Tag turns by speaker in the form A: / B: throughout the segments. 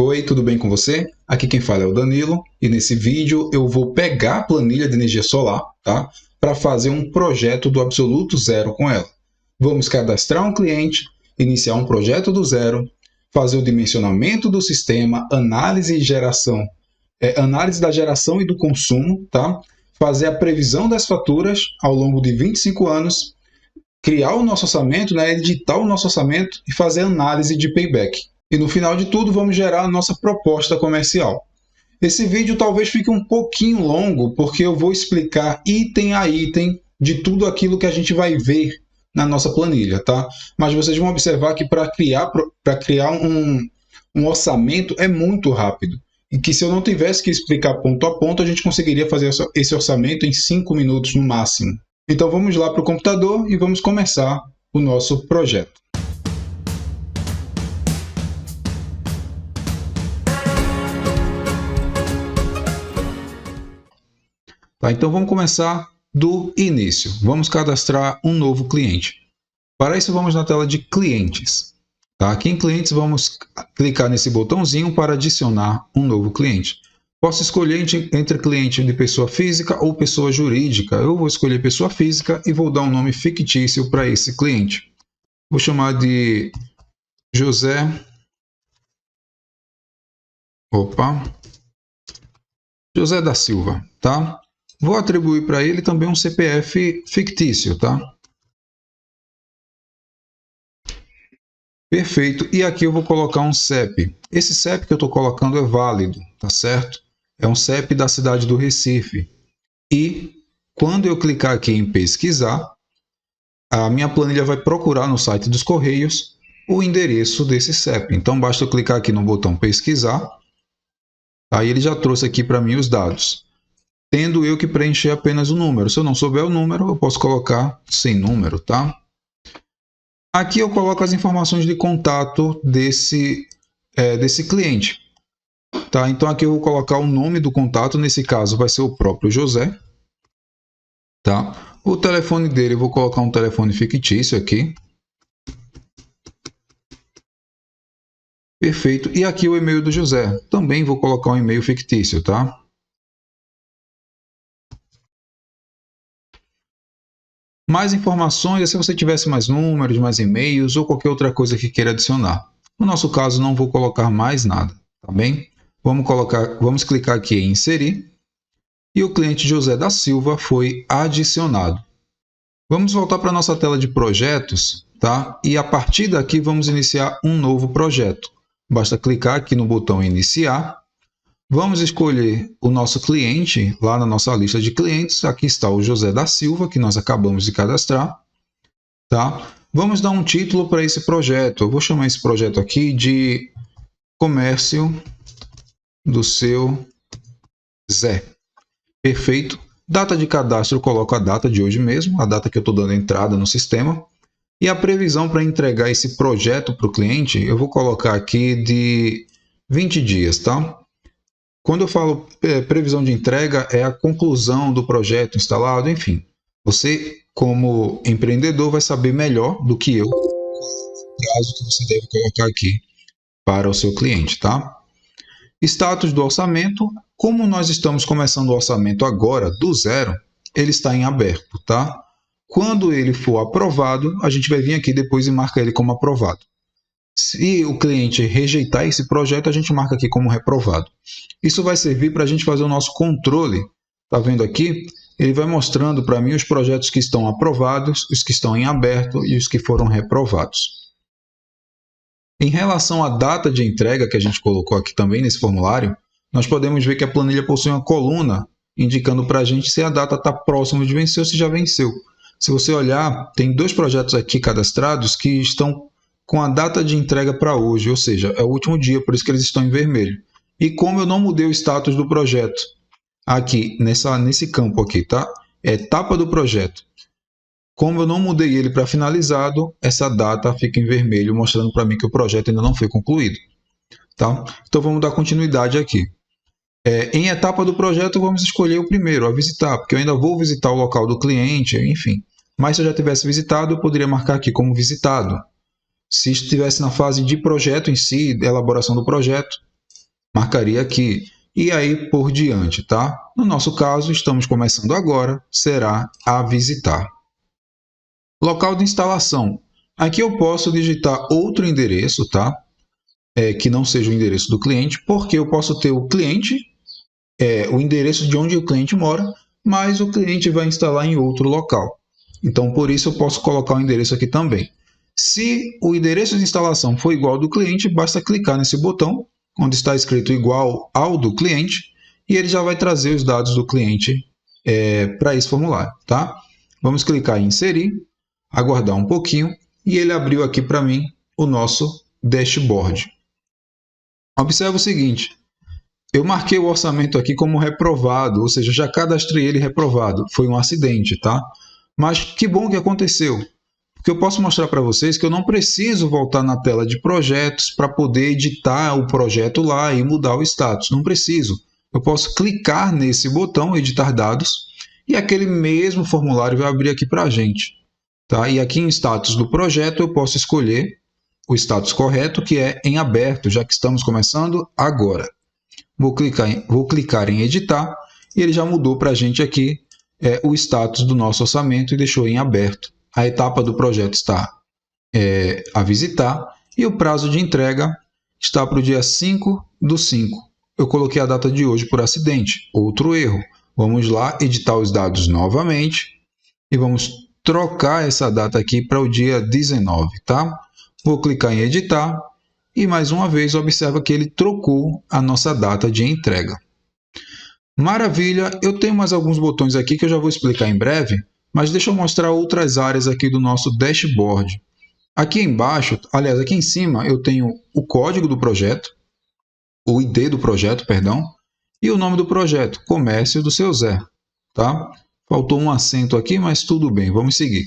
A: Oi, tudo bem com você? Aqui quem fala é o Danilo e nesse vídeo eu vou pegar a planilha de energia solar, tá? Para fazer um projeto do absoluto zero com ela. Vamos cadastrar um cliente, iniciar um projeto do zero, fazer o dimensionamento do sistema, análise da geração e do consumo, tá? Fazer a previsão das faturas ao longo de 25 anos, criar o nosso orçamento, né? Editar o nosso orçamento e fazer análise de payback. E no final de tudo, vamos gerar a nossa proposta comercial. Esse vídeo talvez fique um pouquinho longo, porque eu vou explicar item a item de tudo aquilo que a gente vai ver na nossa planilha, tá? Mas vocês vão observar que para criar um orçamento é muito rápido. E que se eu não tivesse que explicar ponto a ponto, a gente conseguiria fazer esse orçamento em 5 minutos no máximo. Então vamos lá para o computador e vamos começar o nosso projeto. Tá, então vamos começar do início. Vamos cadastrar um novo cliente. Para isso vamos na tela de clientes. Tá? Aqui em clientes vamos clicar nesse botãozinho para adicionar um novo cliente. Posso escolher entre cliente de pessoa física ou pessoa jurídica. Eu vou escolher pessoa física e vou dar um nome fictício para esse cliente. Vou chamar de José. José da Silva, tá? Vou atribuir para ele também um CPF fictício, tá? Perfeito. E aqui eu vou colocar um CEP. Esse CEP que eu estou colocando é válido, tá certo? É um CEP da cidade do Recife. E quando eu clicar aqui em pesquisar, a minha planilha vai procurar no site dos Correios o endereço desse CEP. Então basta eu clicar aqui no botão pesquisar. Aí ele já trouxe aqui para mim os dados. Tendo eu que preencher apenas o número. Se eu não souber o número, eu posso colocar sem número, tá? Aqui eu coloco as informações de contato desse cliente. Tá? Então aqui eu vou colocar o nome do contato, nesse caso vai ser o próprio José. Tá? O telefone dele, eu vou colocar um telefone fictício aqui. Perfeito. E aqui o e-mail do José. Também vou colocar um e-mail fictício, tá? Mais informações, se você tivesse mais números, mais e-mails ou qualquer outra coisa que queira adicionar. No nosso caso, não vou colocar mais nada, tá bem? Vamos clicar aqui em inserir e o cliente José da Silva foi adicionado. Vamos voltar para a nossa tela de projetos, tá? E a partir daqui vamos iniciar um novo projeto. Basta clicar aqui no botão iniciar. Vamos escolher o nosso cliente, lá na nossa lista de clientes. Aqui está o José da Silva, que nós acabamos de cadastrar. Tá? Vamos dar um título para esse projeto. Eu vou chamar esse projeto aqui de Comércio do Seu Zé. Perfeito. Data de cadastro, eu coloco a data de hoje mesmo, a data que eu estou dando entrada no sistema. E a previsão para entregar esse projeto para o cliente, eu vou colocar aqui de 20 dias, tá? Quando eu falo previsão de entrega, é a conclusão do projeto instalado, enfim. Você, como empreendedor, vai saber melhor do que eu o prazo que você deve colocar aqui para o seu cliente, tá? Status do orçamento. Como nós estamos começando o orçamento agora, do zero, ele está em aberto, tá? Quando ele for aprovado, a gente vai vir aqui depois e marca ele como aprovado. Se o cliente rejeitar esse projeto, a gente marca aqui como reprovado. Isso vai servir para a gente fazer o nosso controle. Está vendo aqui? Ele vai mostrando para mim os projetos que estão aprovados, os que estão em aberto e os que foram reprovados. Em relação à data de entrega que a gente colocou aqui também nesse formulário, nós podemos ver que a planilha possui uma coluna indicando para a gente se a data está próxima de vencer ou se já venceu. Se você olhar, tem 2 projetos aqui cadastrados que estão com a data de entrega para hoje, ou seja, é o último dia, por isso que eles estão em vermelho. E como eu não mudei o status do projeto, aqui nesse campo aqui, tá? É etapa do projeto. Como eu não mudei ele para finalizado, essa data fica em vermelho, mostrando para mim que o projeto ainda não foi concluído. Tá? Então vamos dar continuidade aqui. Em etapa do projeto, vamos escolher o primeiro, a visitar, porque eu ainda vou visitar o local do cliente, enfim. Mas se eu já tivesse visitado, eu poderia marcar aqui como visitado. Se estivesse na fase de projeto em si, elaboração do projeto, marcaria aqui, e aí por diante, tá? No nosso caso, estamos começando agora, será a visitar. Local de instalação. Aqui eu posso digitar outro endereço, tá? Que não seja o endereço do cliente, porque eu posso ter o cliente, o endereço de onde o cliente mora, mas o cliente vai instalar em outro local. Então, por isso, eu posso colocar o endereço aqui também. Se o endereço de instalação for igual ao do cliente, basta clicar nesse botão, onde está escrito igual ao do cliente, e ele já vai trazer os dados do cliente para esse formulário, tá? Vamos clicar em inserir, aguardar um pouquinho, e ele abriu aqui para mim o nosso dashboard. Observe o seguinte, eu marquei o orçamento aqui como reprovado, ou seja, já cadastrei ele reprovado, foi um acidente, tá? Mas que bom que aconteceu, porque eu posso mostrar para vocês que eu não preciso voltar na tela de projetos para poder editar o projeto lá e mudar o status, não preciso. Eu posso clicar nesse botão, editar dados, e aquele mesmo formulário vai abrir aqui para a gente. Tá? E aqui em status do projeto eu posso escolher o status correto, que é em aberto, já que estamos começando agora. Vou clicar em editar e ele já mudou para a gente aqui o status do nosso orçamento e deixou em aberto. A etapa do projeto está a visitar e o prazo de entrega está para o dia 5/5. Eu coloquei a data de hoje por acidente, outro erro. Vamos lá editar os dados novamente e vamos trocar essa data aqui para o dia 19, tá? Vou clicar em editar e mais uma vez observa que ele trocou a nossa data de entrega. Maravilha, eu tenho mais alguns botões aqui que eu já vou explicar em breve, mas deixa eu mostrar outras áreas aqui do nosso dashboard. Aqui embaixo, aliás, aqui em cima, eu tenho o código do projeto, o ID do projeto, perdão, e o nome do projeto, Comércio do Seu Zé, tá? Faltou um acento aqui, mas tudo bem, vamos seguir.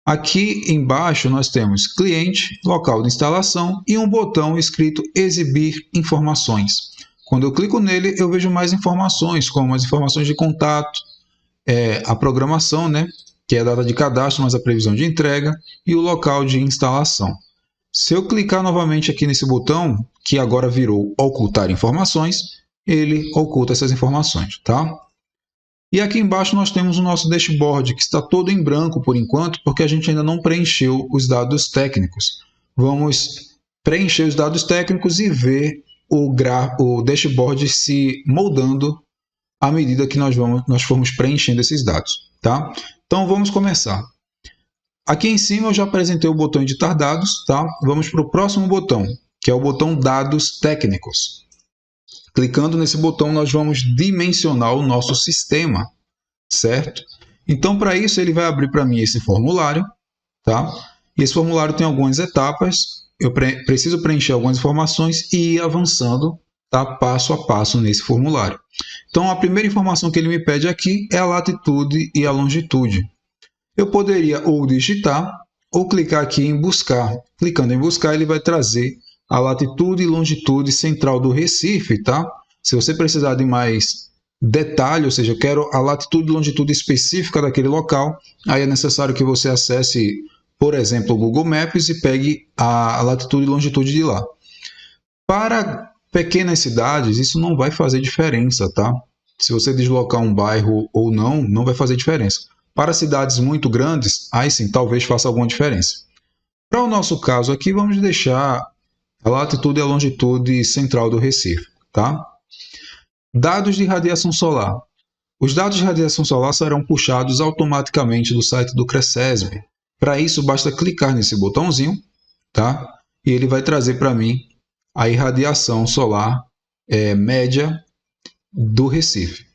A: Aqui embaixo nós temos cliente, local de instalação e um botão escrito exibir informações. Quando eu clico nele, eu vejo mais informações, como as informações de contato, a programação, né, que é a data de cadastro, mas a previsão de entrega, e o local de instalação. Se eu clicar novamente aqui nesse botão, que agora virou ocultar informações, ele oculta essas informações, tá? E aqui embaixo nós temos o nosso dashboard, que está todo em branco por enquanto, porque a gente ainda não preencheu os dados técnicos. Vamos preencher os dados técnicos e ver o dashboard se moldando à medida que nós formos preenchendo esses dados, tá? Então vamos começar. Aqui em cima eu já apresentei o botão editar dados, tá? Vamos para o próximo botão, que é o botão dados técnicos. Clicando nesse botão, nós vamos dimensionar o nosso sistema, certo? Então, para isso, ele vai abrir para mim esse formulário, tá? E esse formulário tem algumas etapas, eu preciso preencher algumas informações e ir avançando, tá? Passo a passo nesse formulário. Então, a primeira informação que ele me pede aqui é a latitude e a longitude. Eu poderia ou digitar ou clicar aqui em buscar. Clicando em buscar, ele vai trazer a latitude e longitude central do Recife, tá? Se você precisar de mais detalhe, ou seja, eu quero a latitude e longitude específica daquele local, aí é necessário que você acesse, por exemplo, o Google Maps e pegue a latitude e longitude de lá. Para pequenas cidades, isso não vai fazer diferença, tá? Se você deslocar um bairro ou não, não vai fazer diferença. Para cidades muito grandes, aí sim, talvez faça alguma diferença. Para o nosso caso aqui, vamos deixar a latitude e a longitude central do Recife, tá? Dados de radiação solar. Os dados de radiação solar serão puxados automaticamente do site do Cresesb. Para isso, basta clicar nesse botãozinho, tá? E ele vai trazer para mim a irradiação solar média do Recife.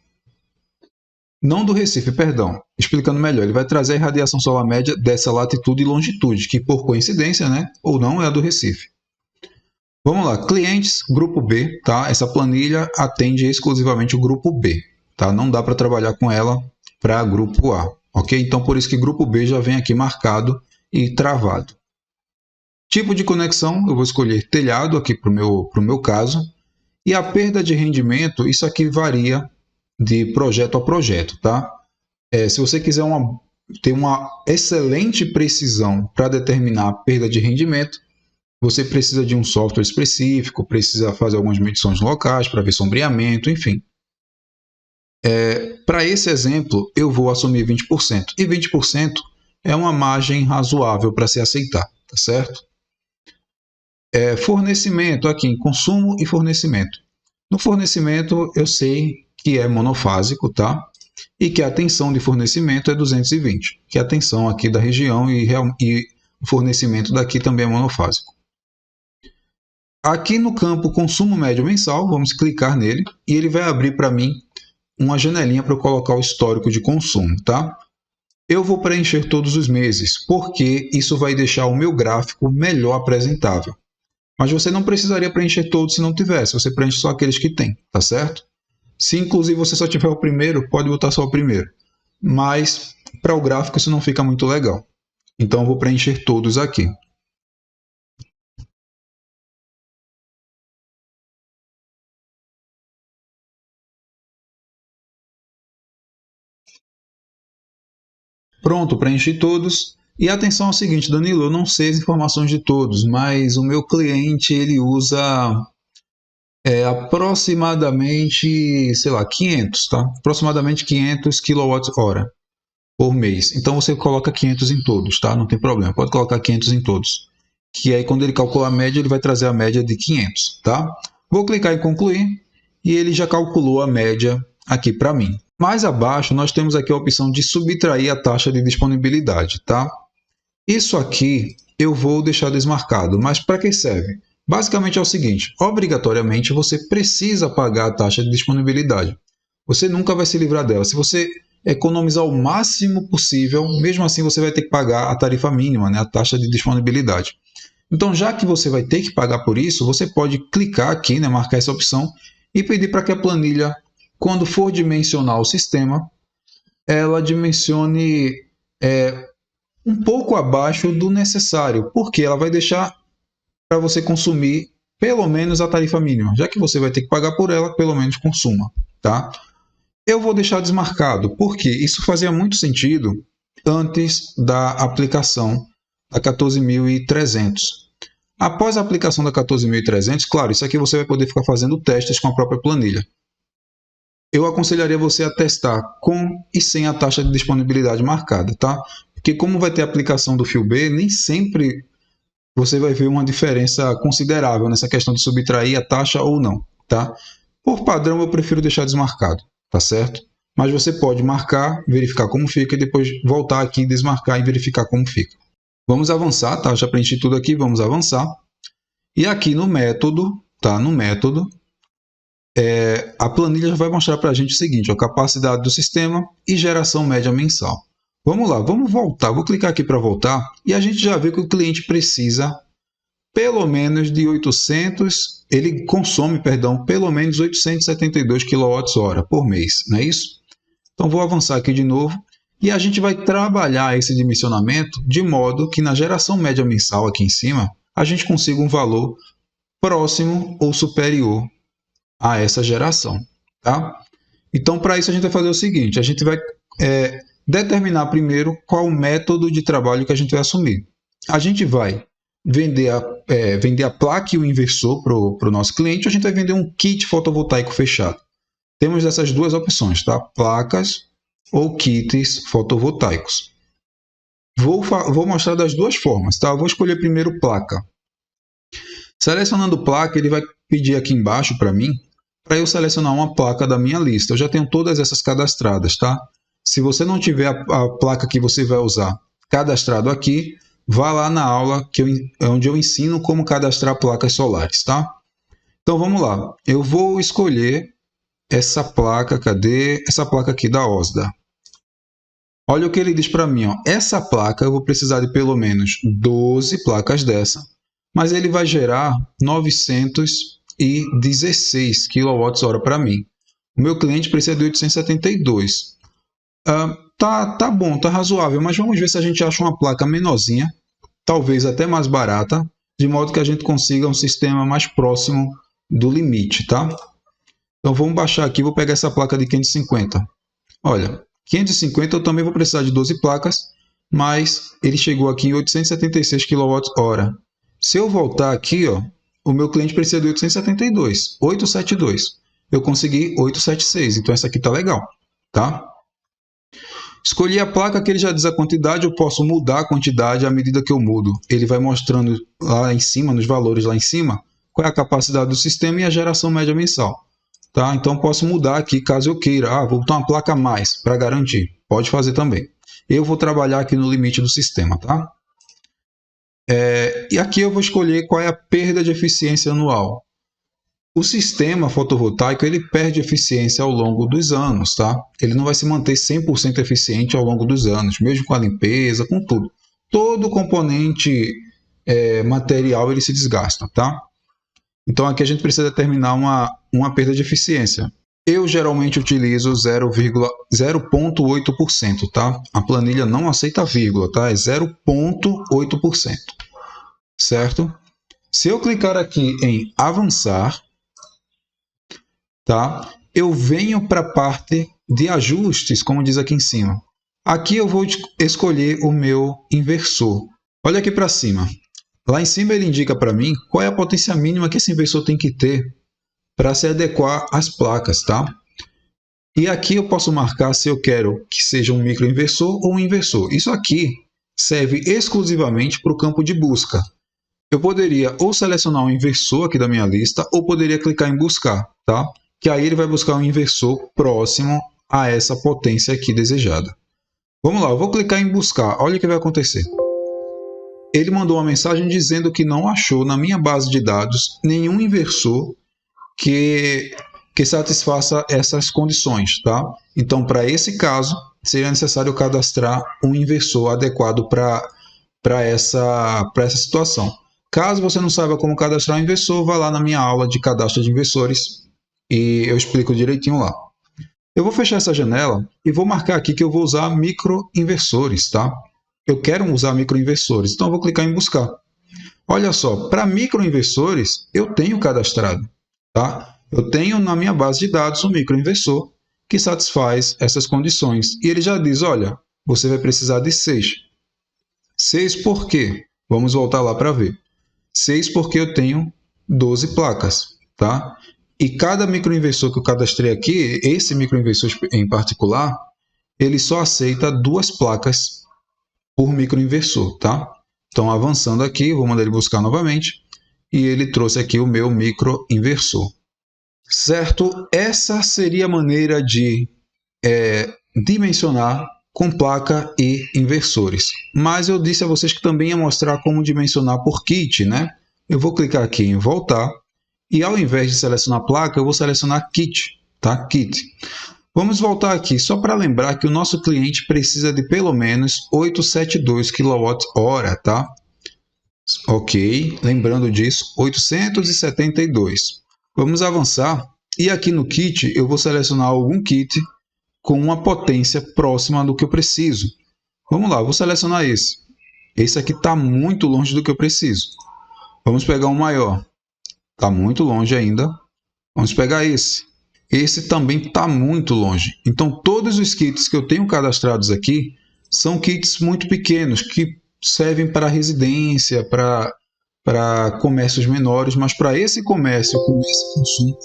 A: Não do Recife, perdão. Explicando melhor, ele vai trazer a irradiação solar média dessa latitude e longitude, que por coincidência, né, ou não, é a do Recife. Vamos lá, clientes, grupo B, tá? Essa planilha atende exclusivamente o grupo B, tá? Não dá para trabalhar com ela para grupo A, ok? Então, por isso que grupo B já vem aqui marcado e travado. Tipo de conexão, eu vou escolher telhado aqui para o meu caso. E a perda de rendimento, isso aqui varia de projeto a projeto, tá? Se você quiser ter uma excelente precisão para determinar a perda de rendimento, você precisa de um software específico, precisa fazer algumas medições locais para ver sombreamento, enfim. Para esse exemplo, eu vou assumir 20%. E 20% é uma margem razoável para se aceitar, tá certo? Fornecimento, aqui em consumo e fornecimento. No fornecimento, eu sei que é monofásico, tá? E que a tensão de fornecimento é 220, que é a tensão aqui da região e o fornecimento daqui também é monofásico. Aqui no campo consumo médio mensal, vamos clicar nele e ele vai abrir para mim uma janelinha para eu colocar o histórico de consumo, tá? Eu vou preencher todos os meses, porque isso vai deixar o meu gráfico melhor apresentável. Mas você não precisaria preencher todos se não tivesse, você preenche só aqueles que tem, tá certo? Se inclusive você só tiver o primeiro, pode botar só o primeiro. Mas para o gráfico isso não fica muito legal. Então eu vou preencher todos aqui. Pronto, preenchi todos. E atenção ao seguinte, Danilo, eu não sei as informações de todos, mas o meu cliente ele usa aproximadamente, sei lá, 500, tá? Aproximadamente 500 kWh por mês. Então você coloca 500 em todos, tá? Não tem problema, pode colocar 500 em todos. Que aí quando ele calcular a média, ele vai trazer a média de 500, tá? Vou clicar em concluir e ele já calculou a média aqui para mim. Mais abaixo, nós temos aqui a opção de subtrair a taxa de disponibilidade, tá? Isso aqui eu vou deixar desmarcado, mas para que serve? Basicamente é o seguinte, obrigatoriamente você precisa pagar a taxa de disponibilidade. Você nunca vai se livrar dela. Se você economizar o máximo possível, mesmo assim você vai ter que pagar a tarifa mínima, né? A taxa de disponibilidade. Então, já que você vai ter que pagar por isso, você pode clicar aqui, né? Marcar essa opção e pedir para que a planilha, quando for dimensionar o sistema, ela dimensione um pouco abaixo do necessário, porque ela vai deixar para você consumir pelo menos a tarifa mínima. Já que você vai ter que pagar por ela, pelo menos consuma, tá? Eu vou deixar desmarcado, porque isso fazia muito sentido antes da aplicação da 14.300. Após a aplicação da 14.300, claro, isso aqui você vai poder ficar fazendo testes com a própria planilha. Eu aconselharia você a testar com e sem a taxa de disponibilidade marcada, tá? Porque como vai ter a aplicação do fio B, nem sempre você vai ver uma diferença considerável nessa questão de subtrair a taxa ou não, tá? Por padrão, eu prefiro deixar desmarcado, tá certo? Mas você pode marcar, verificar como fica e depois voltar aqui, desmarcar e verificar como fica. Vamos avançar, tá? Já preenchi tudo aqui, vamos avançar. E aqui no método, tá? No método, a planilha já vai mostrar para a gente o seguinte, a capacidade do sistema e geração média mensal. Vamos lá, vamos voltar. Vou clicar aqui para voltar e a gente já vê que o cliente precisa pelo menos de 800, ele consome, perdão, pelo menos 872 kWh por mês, não é isso? Então vou avançar aqui de novo e a gente vai trabalhar esse dimensionamento de modo que na geração média mensal aqui em cima, a gente consiga um valor próximo ou superior a essa geração, tá? Então para isso a gente vai fazer o seguinte, a gente vai determinar primeiro qual o método de trabalho que a gente vai assumir. A gente vai vender a placa e o inversor para o nosso cliente, ou a gente vai vender um kit fotovoltaico fechado. Temos essas duas opções, tá? Placas ou kits fotovoltaicos. Vou mostrar das duas formas, tá? Eu vou escolher primeiro placa. Selecionando placa, ele vai pedir aqui embaixo para mim, para eu selecionar uma placa da minha lista. Eu já tenho todas essas cadastradas, tá? Se você não tiver a placa que você vai usar cadastrado aqui, vá lá na aula onde eu ensino como cadastrar placas solares, tá? Então vamos lá. Eu vou escolher essa placa, cadê? Essa placa aqui da OSDA. Olha o que ele diz para mim, ó. Essa placa eu vou precisar de pelo menos 12 placas dessa, mas ele vai gerar 916 kWh para mim. O meu cliente precisa de 872. Tá bom, tá razoável, mas vamos ver se a gente acha uma placa menorzinha, talvez até mais barata, de modo que a gente consiga um sistema mais próximo do limite, tá? Então vamos baixar aqui, vou pegar essa placa de 550. Olha, 550 eu também vou precisar de 12 placas, mas ele chegou aqui em 876 kWh. Se eu voltar aqui, ó, o meu cliente precisa de 872, 872. Eu consegui 876, então essa aqui tá legal, tá? Escolhi a placa que ele já diz a quantidade, eu posso mudar a quantidade à medida que eu mudo. Ele vai mostrando lá em cima, nos valores lá em cima, qual é a capacidade do sistema e a geração média mensal. Tá? Então, posso mudar aqui caso eu queira. Vou botar uma placa a mais para garantir. Pode fazer também. Eu vou trabalhar aqui no limite do sistema. Tá? E aqui eu vou escolher qual é a perda de eficiência anual. O sistema fotovoltaico ele perde eficiência ao longo dos anos, tá? Ele não vai se manter 100% eficiente ao longo dos anos, mesmo com a limpeza, com tudo. Todo componente material ele se desgasta, tá? Então aqui a gente precisa determinar uma perda de eficiência. Eu geralmente utilizo 0,8%, tá? A planilha não aceita vírgula, tá? É 0,8%, certo? Se eu clicar aqui em avançar, tá? Eu venho para a parte de ajustes, como diz aqui em cima. Aqui eu vou escolher o meu inversor. Olha aqui para cima. Lá em cima ele indica para mim qual é a potência mínima que esse inversor tem que ter para se adequar às placas, tá? E aqui eu posso marcar se eu quero que seja um microinversor ou um inversor. Isso aqui serve exclusivamente para o campo de busca. Eu poderia ou selecionar um inversor aqui da minha lista ou poderia clicar em buscar, tá? Que aí ele vai buscar um inversor próximo a essa potência aqui desejada. Vamos lá, eu vou clicar em buscar. Olha o que vai acontecer. Ele mandou uma mensagem dizendo que não achou na minha base de dados nenhum inversor que satisfaça essas condições, tá? Então, para esse caso, seria necessário cadastrar um inversor adequado para essa situação. Caso você não saiba como cadastrar um inversor, vá lá na minha aula de cadastro de inversores e eu explico direitinho lá. Eu vou fechar essa janela e vou marcar aqui que eu vou usar microinversores, tá? Eu quero usar microinversores, então eu vou clicar em buscar. Olha só, para microinversores eu tenho cadastrado, tá? Eu tenho na minha base de dados um microinversor que satisfaz essas condições. E ele já diz, olha, você vai precisar de 6. 6 por quê? Vamos voltar lá para ver. 6 porque eu tenho 12 placas, tá? E cada microinversor que eu cadastrei aqui, esse microinversor em particular, ele só aceita 2 placas por microinversor, tá? Então, avançando aqui, vou mandar ele buscar novamente, e ele trouxe aqui o meu microinversor. Certo? Essa seria a maneira de dimensionar com placa e inversores. Mas eu disse a vocês que também ia mostrar como dimensionar por kit, né? Eu vou clicar aqui em voltar, e ao invés de selecionar placa, eu vou selecionar kit, tá? Kit. Vamos voltar aqui, só para lembrar que o nosso cliente precisa de pelo menos 872 kWh, tá? Ok, lembrando disso, 872. Vamos avançar, e aqui no kit eu vou selecionar algum kit com uma potência próxima do que eu preciso. Vamos lá, vou selecionar esse. Esse aqui está muito longe do que eu preciso. Vamos pegar um maior. Está muito longe ainda. Vamos pegar esse. Esse também está muito longe. Então, todos os kits que eu tenho cadastrados aqui são kits muito pequenos, que servem para residência, para comércios menores, mas para esse comércio com esse consumo,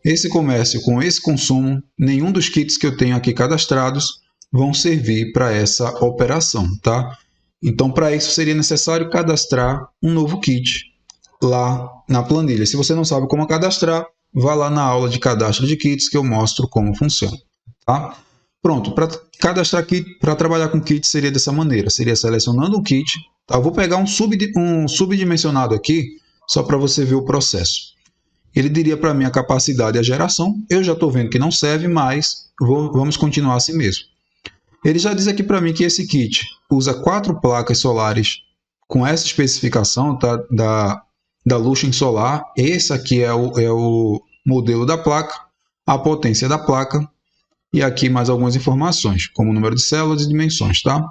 A: esse comércio com esse consumo, nenhum dos kits que eu tenho aqui cadastrados vão servir para essa operação, tá? Então, para isso seria necessário cadastrar um novo kit lá na planilha. Se você não sabe como cadastrar, vá lá na aula de cadastro de kits que eu mostro como funciona, tá? Pronto, para cadastrar kit, para trabalhar com kit seria dessa maneira, seria selecionando um kit, tá? Eu vou pegar um subdimensionado aqui, só para você ver o processo. Ele diria para mim a capacidade e a geração, eu já estou vendo que não serve, mas vamos continuar assim mesmo. Ele já diz aqui para mim que esse kit usa 4 placas solares com essa especificação, tá? Da Lucent Solar. Esse aqui é o modelo da placa, a potência da placa, e aqui mais algumas informações, como o número de células e dimensões, tá?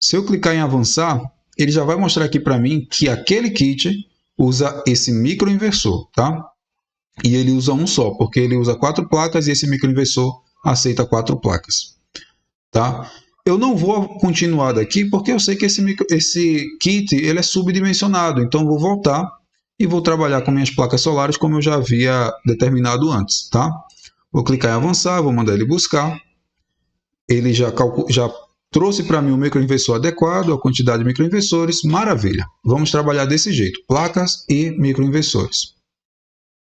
A: Se eu clicar em avançar, ele já vai mostrar aqui para mim que aquele kit usa esse microinversor, tá? E ele usa um só, porque ele usa 4 placas e esse microinversor aceita 4 placas, tá? Eu não vou continuar daqui porque eu sei que esse kit ele é subdimensionado, então vou voltar e vou trabalhar com minhas placas solares como eu já havia determinado antes, tá? Vou clicar em avançar, vou mandar ele buscar. Ele já trouxe para mim o microinversor adequado, a quantidade de microinversores, maravilha. Vamos trabalhar desse jeito, placas e microinversores.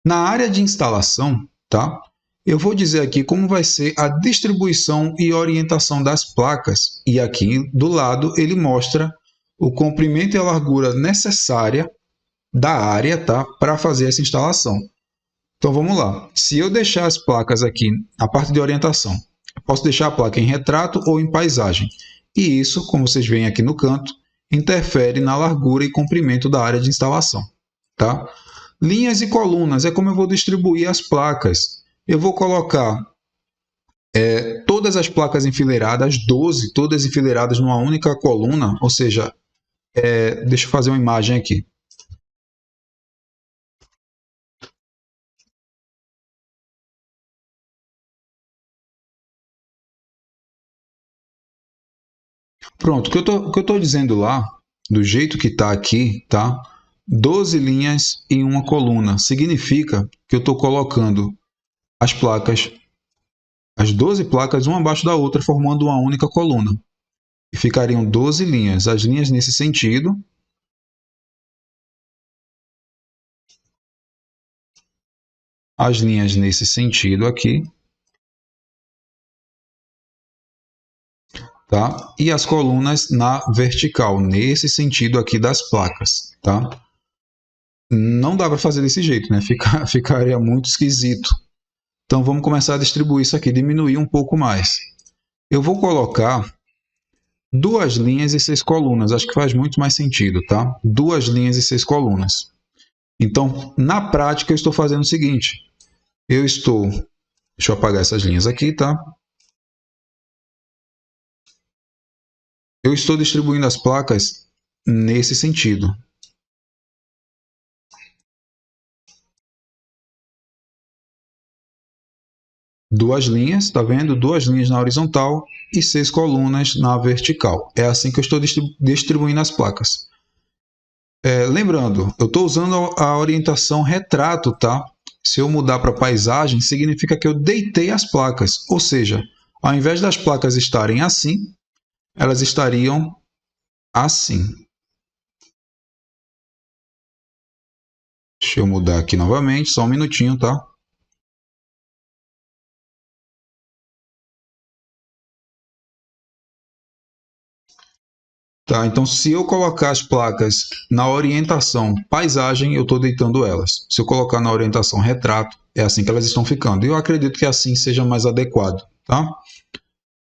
A: Na área de instalação, tá? Eu vou dizer aqui como vai ser a distribuição e orientação das placas. E aqui do lado ele mostra o comprimento e a largura necessária da área, tá? Para fazer essa instalação. Então vamos lá. Se eu deixar as placas aqui, a parte de orientação, eu posso deixar a placa em retrato ou em paisagem. E isso, como vocês veem aqui no canto, interfere na largura e comprimento da área de instalação, tá? Linhas e colunas é como eu vou distribuir as placas. Eu vou colocar todas as placas enfileiradas, 12, todas enfileiradas numa única coluna, ou seja, deixa eu fazer uma imagem aqui. Pronto, o que eu estou dizendo lá, do jeito que está aqui, tá? 12 linhas em uma coluna. Significa que eu estou colocando as placas, as 12 placas, uma abaixo da outra, formando uma única coluna. E ficariam 12 linhas. As linhas nesse sentido. As linhas nesse sentido aqui. Tá? E as colunas na vertical, nesse sentido aqui das placas, tá? Não dá para fazer desse jeito, né? Ficaria muito esquisito. Então vamos começar a distribuir isso aqui, diminuir um pouco mais. Eu vou colocar 2 linhas e 6 colunas, acho que faz muito mais sentido, tá? 2 linhas e 6 colunas. Então, na prática, eu estou fazendo o seguinte. Deixa eu apagar essas linhas aqui, tá? Eu estou distribuindo as placas nesse sentido. Duas linhas, tá vendo? 2 linhas na horizontal e 6 colunas na vertical. É assim que eu estou distribuindo as placas. Lembrando, eu estou usando a orientação retrato, tá? Se eu mudar para paisagem, significa que eu deitei as placas. Ou seja, ao invés das placas estarem assim, elas estariam assim. Deixa eu mudar aqui novamente, só um minutinho, tá? Tá, então se eu colocar as placas na orientação paisagem, eu estou deitando elas. Se eu colocar na orientação retrato, é assim que elas estão ficando. E eu acredito que assim seja mais adequado, tá?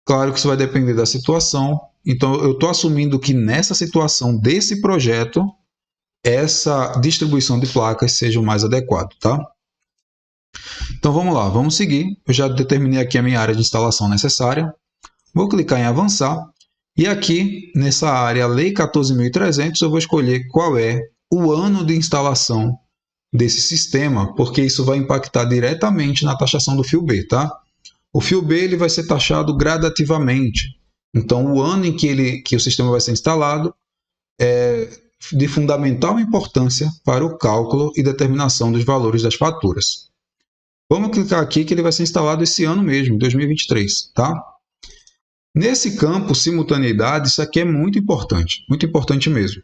A: Claro que isso vai depender da situação. Então eu estou assumindo que nessa situação desse projeto, essa distribuição de placas seja o mais adequado, tá? Então vamos lá, vamos seguir. Eu já determinei aqui a minha área de instalação necessária. Vou clicar em avançar. E aqui, nessa área Lei 14.300, eu vou escolher qual é o ano de instalação desse sistema, porque isso vai impactar diretamente na taxação do fio B, tá? O fio B ele vai ser taxado gradativamente. Então, o ano em que o sistema vai ser instalado é de fundamental importância para o cálculo e determinação dos valores das faturas. Vamos clicar aqui que ele vai ser instalado esse ano mesmo, 2023, tá? Nesse campo, simultaneidade, isso aqui é muito importante mesmo.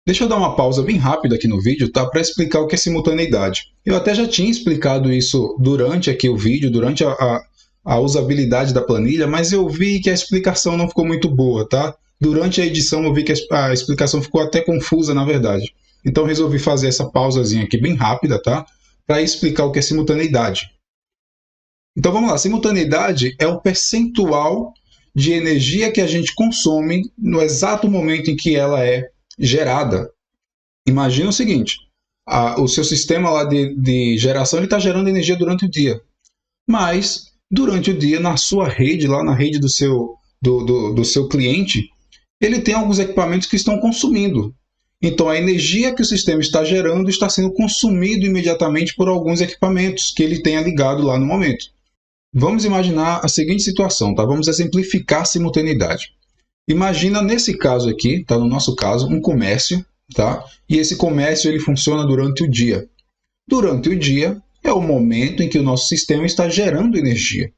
A: Deixa eu dar uma pausa bem rápida aqui no vídeo, tá? Para explicar o que é simultaneidade. Eu até já tinha explicado isso durante aqui o vídeo, durante a usabilidade da planilha, mas eu vi que a explicação não ficou muito boa, tá? Durante a edição eu vi que a explicação ficou até confusa, na verdade. Então resolvi fazer essa pausazinha aqui bem rápida, tá? Para explicar o que é simultaneidade. Então vamos lá, simultaneidade é o percentual de energia que a gente consome no exato momento em que ela é gerada. Imagina o seguinte, o seu sistema lá de geração está gerando energia durante o dia, mas durante o dia na sua rede, lá na rede do seu cliente, ele tem alguns equipamentos que estão consumindo. Então a energia que o sistema está gerando está sendo consumida imediatamente por alguns equipamentos que ele tenha ligado lá no momento. Vamos imaginar a seguinte situação, tá? Vamos exemplificar a simultaneidade. Imagina nesse caso aqui, tá? No nosso caso, um comércio, tá? E esse comércio ele funciona durante o dia. Durante o dia é o momento em que o nosso sistema está gerando energia.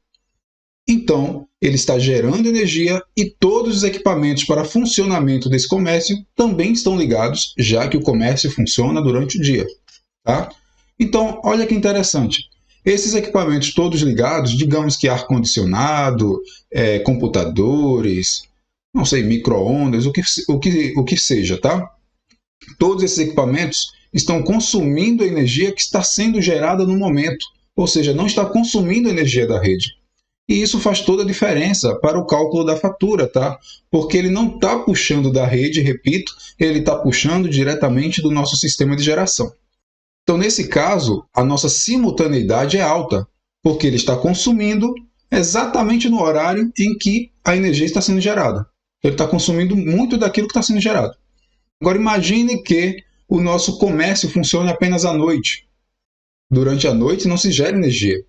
A: Então, ele está gerando energia e todos os equipamentos para funcionamento desse comércio também estão ligados, já que o comércio funciona durante o dia, tá? Então, olha que interessante. Esses equipamentos todos ligados, digamos que ar-condicionado, computadores, não sei, micro-ondas, o que seja, tá? Todos esses equipamentos estão consumindo a energia que está sendo gerada no momento, ou seja, não está consumindo a energia da rede. E isso faz toda a diferença para o cálculo da fatura, tá? Porque ele não está puxando da rede, repito, ele está puxando diretamente do nosso sistema de geração. Então, nesse caso, a nossa simultaneidade é alta, porque ele está consumindo exatamente no horário em que a energia está sendo gerada. Ele está consumindo muito daquilo que está sendo gerado. Agora, imagine que o nosso comércio funcione apenas à noite. Durante a noite não se gera energia.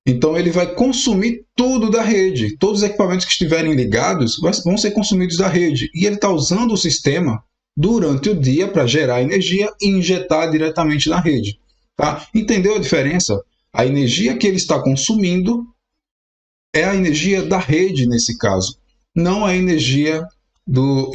A: Então, ele vai consumir tudo da rede. Todos os equipamentos que estiverem ligados vão ser consumidos da rede. E ele está usando o sistema durante o dia para gerar energia e injetar diretamente na rede. Tá? Entendeu a diferença? A energia que ele está consumindo é a energia da rede, nesse caso, não a energia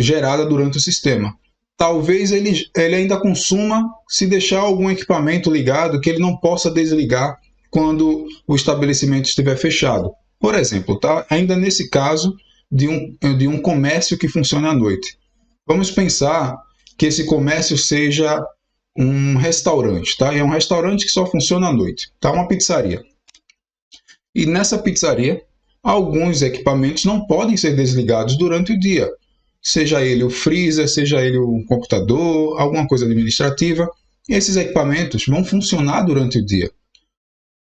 A: gerada durante o sistema. Talvez ele ainda consuma se deixar algum equipamento ligado que ele não possa desligar quando o estabelecimento estiver fechado. Por exemplo, tá? Ainda nesse caso de um comércio que funciona à noite. Vamos pensar que esse comércio seja um restaurante, tá? É um restaurante que só funciona à noite, tá? Uma pizzaria. E nessa pizzaria, alguns equipamentos não podem ser desligados durante o dia. Seja ele o freezer, seja ele o computador, alguma coisa administrativa. Esses equipamentos vão funcionar durante o dia.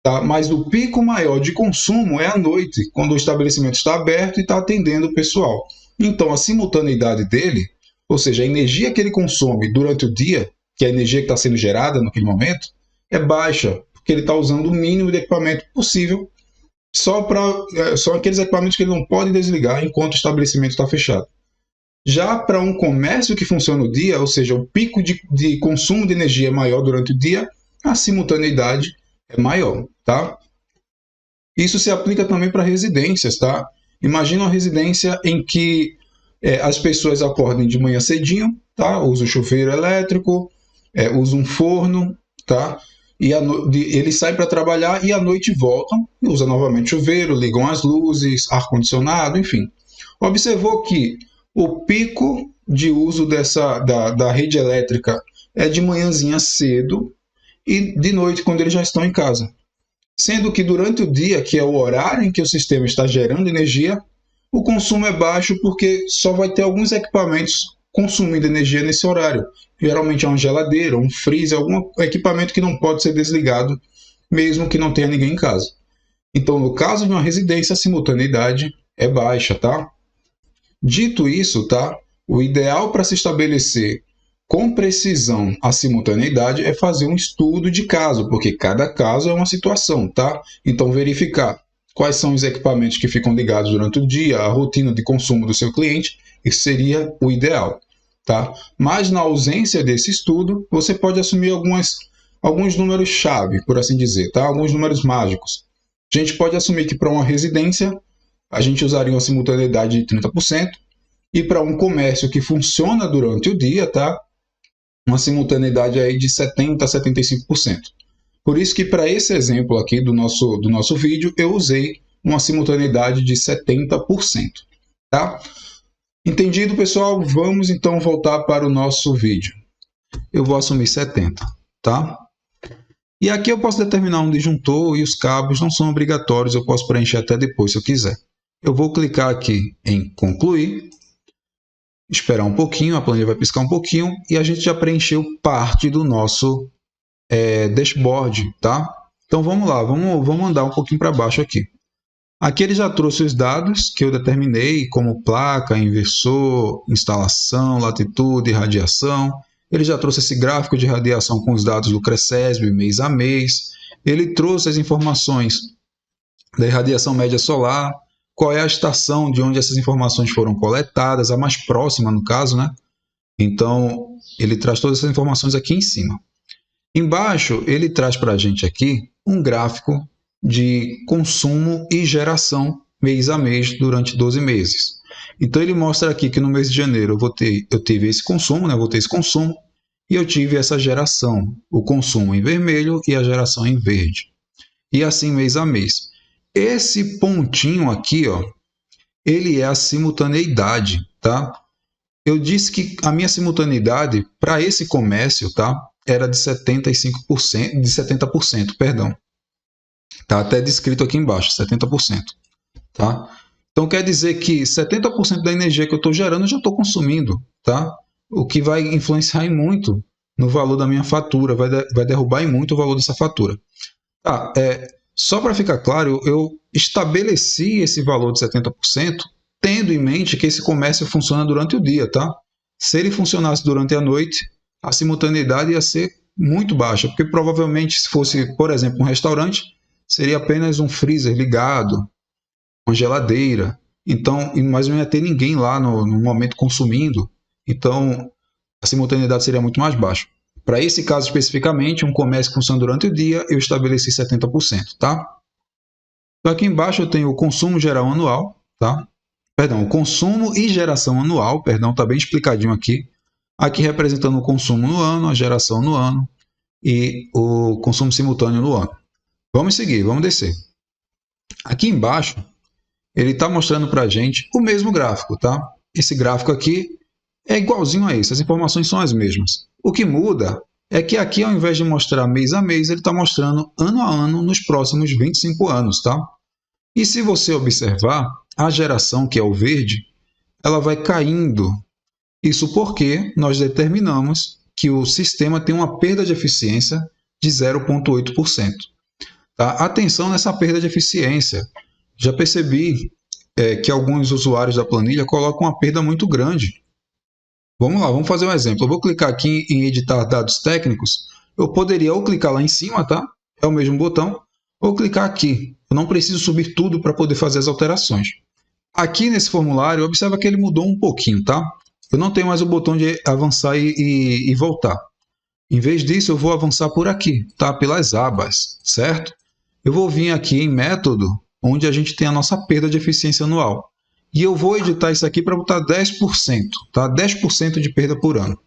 A: Tá? Mas o pico maior de consumo é à noite, quando o estabelecimento está aberto e está atendendo o pessoal. Então, a simultaneidade dele, ou seja, a energia que ele consome durante o dia, que é a energia que está sendo gerada naquele momento, é baixa, porque ele está usando o mínimo de equipamento possível, só aqueles equipamentos que ele não pode desligar enquanto o estabelecimento está fechado. Já para um comércio que funciona no dia, ou seja, o pico de consumo de energia é maior durante o dia, a simultaneidade é maior, tá? Isso se aplica também para residências, tá? Imagina uma residência em que as pessoas acordem de manhã cedinho, tá? Usa o chuveiro elétrico, usa um forno, tá? E eles saem para trabalhar e à noite voltam, usa novamente chuveiro, ligam as luzes, ar-condicionado, enfim. Observou que o pico de uso da rede elétrica é de manhãzinha cedo e de noite, quando eles já estão em casa. Sendo que durante o dia, que é o horário em que o sistema está gerando energia, o consumo é baixo porque só vai ter alguns equipamentos consumindo energia nesse horário. Geralmente é uma geladeira, um freezer, algum equipamento que não pode ser desligado, mesmo que não tenha ninguém em casa. Então, no caso de uma residência, a simultaneidade é baixa, tá? Dito isso, tá? O ideal para se estabelecer com precisão a simultaneidade é fazer um estudo de caso, porque cada caso é uma situação, tá? Então, verificar quais são os equipamentos que ficam ligados durante o dia, a rotina de consumo do seu cliente, isso seria o ideal, tá? Mas, na ausência desse estudo, você pode assumir alguns números-chave, por assim dizer, tá? Alguns números mágicos. A gente pode assumir que para uma residência, a gente usaria uma simultaneidade de 30%, e para um comércio que funciona durante o dia, tá? Uma simultaneidade aí de 70% a 75%. Por isso que para esse exemplo aqui do nosso vídeo, eu usei uma simultaneidade de 70%. Tá? Entendido, pessoal? Vamos então voltar para o nosso vídeo. Eu vou assumir 70%. Tá? E aqui eu posso determinar um disjuntor e os cabos não são obrigatórios, eu posso preencher até depois se eu quiser. Eu vou clicar aqui em concluir, esperar um pouquinho, a planilha vai piscar um pouquinho e a gente já preencheu parte do nosso dashboard, tá? Então vamos lá, vamos andar um pouquinho para baixo aqui. Aqui ele já trouxe os dados que eu determinei, como placa, inversor, instalação, latitude, radiação. Ele já trouxe esse gráfico de radiação com os dados do CRECESB mês a mês. Ele trouxe as informações da irradiação média solar, qual é a estação de onde essas informações foram coletadas, a mais próxima no caso, né? Então, ele traz todas essas informações aqui em cima. Embaixo, ele traz para a gente aqui um gráfico de consumo e geração mês a mês durante 12 meses. Então, ele mostra aqui que no mês de janeiro eu tive esse consumo, né? Eu vou ter esse consumo, e eu tive essa geração, o consumo em vermelho e a geração em verde. E assim mês a mês. Esse pontinho aqui, ó, ele é a simultaneidade, tá? Eu disse que a minha simultaneidade para esse comércio, tá, era de 75%, de 70%, perdão. Tá até descrito aqui embaixo, 70%, tá? Então quer dizer que 70% da energia que eu estou gerando eu já estou consumindo, tá? O que vai influenciar em muito no valor da minha fatura, vai derrubar em muito o valor dessa fatura. Tá, só para ficar claro, eu estabeleci esse valor de 70%, tendo em mente que esse comércio funciona durante o dia, tá? Se ele funcionasse durante a noite, a simultaneidade ia ser muito baixa, porque provavelmente se fosse, por exemplo, um restaurante, seria apenas um freezer ligado, uma geladeira, então, mas não ia ter ninguém lá no momento consumindo, então a simultaneidade seria muito mais baixa. Para esse caso especificamente, um comércio que funciona durante o dia, eu estabeleci 70%, tá? Então aqui embaixo eu tenho o consumo geral anual, tá? Perdão, o consumo e geração anual, perdão, está bem explicadinho aqui. Aqui representando o consumo no ano, a geração no ano e o consumo simultâneo no ano. Vamos seguir, vamos descer. Aqui embaixo, ele está mostrando para a gente o mesmo gráfico, tá? Esse gráfico aqui é igualzinho a esse, as informações são as mesmas. O que muda é que aqui, ao invés de mostrar mês a mês, ele está mostrando ano a ano nos próximos 25 anos, tá? E se você observar, a geração, que é o verde, ela vai caindo. Isso porque nós determinamos que o sistema tem uma perda de eficiência de 0,8%. Tá? Atenção nessa perda de eficiência. Já percebi que alguns usuários da planilha colocam uma perda muito grande. Vamos lá, vamos fazer um exemplo. Eu vou clicar aqui em editar dados técnicos. Eu poderia ou clicar lá em cima, tá? É o mesmo botão, ou clicar aqui. Eu não preciso subir tudo para poder fazer as alterações. Aqui nesse formulário, observa que ele mudou um pouquinho, tá? Eu não tenho mais o botão de avançar e voltar. Em vez disso, eu vou avançar por aqui, tá? Pelas abas, certo? Eu vou vir aqui em método, onde a gente tem a nossa perda de eficiência anual. E eu vou editar isso aqui para botar 10%, tá? 10% de perda por ano.